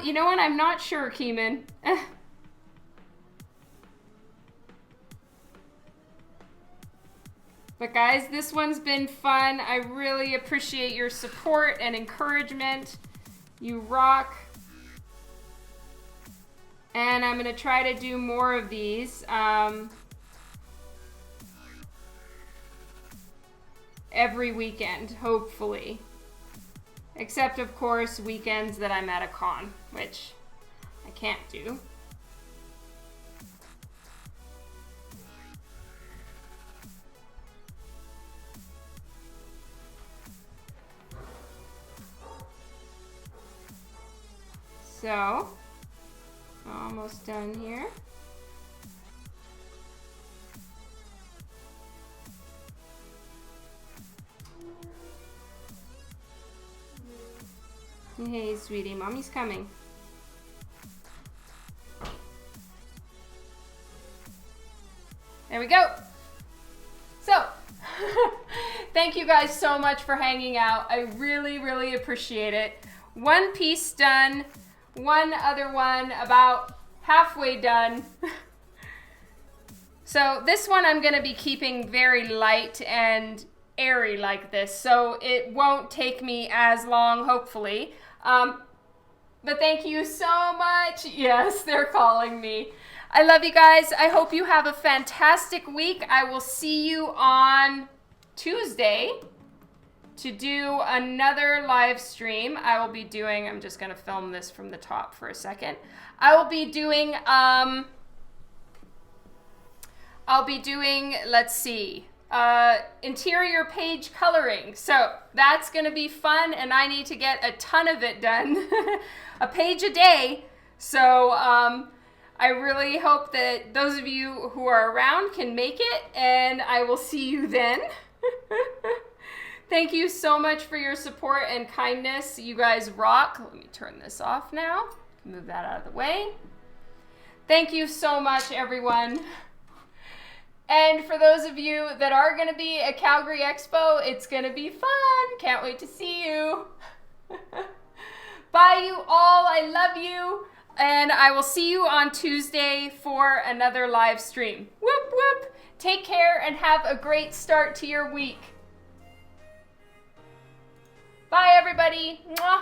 Speaker 1: You know what? I'm not sure, Keeman. But guys, this one's been fun. I really appreciate your support and encouragement. You rock. And I'm gonna try to do more of these every weekend, hopefully. Except, of course, weekends that I'm at a con, which I can't do. So, almost done here. Hey, sweetie, mommy's coming. There we go. So, thank you guys so much for hanging out. I really, really appreciate it. One piece done, one other one about halfway done. So this one I'm gonna be keeping very light and airy like this, so it won't take me as long, hopefully. But thank you so much. Yes, they're calling me. I love you guys. I hope you have a fantastic week. I will see you on Tuesday to do another live stream. I will be doing, I'm just gonna film this from the top for a second. I will be doing, let's see, interior page coloring. So that's gonna be fun, and I need to get a ton of it done, a page a day. So I really hope that those of you who are around can make it, and I will see you then. Thank you so much for your support and kindness. You guys rock. Let me turn this off now. Move that out of the way. Thank you so much, everyone. And for those of you that are going to be at Calgary Expo, it's going to be fun. Can't wait to see you. Bye, you all. I love you. And I will see you on Tuesday for another live stream. Whoop, whoop. Take care and have a great start to your week. Bye, everybody. Mwah.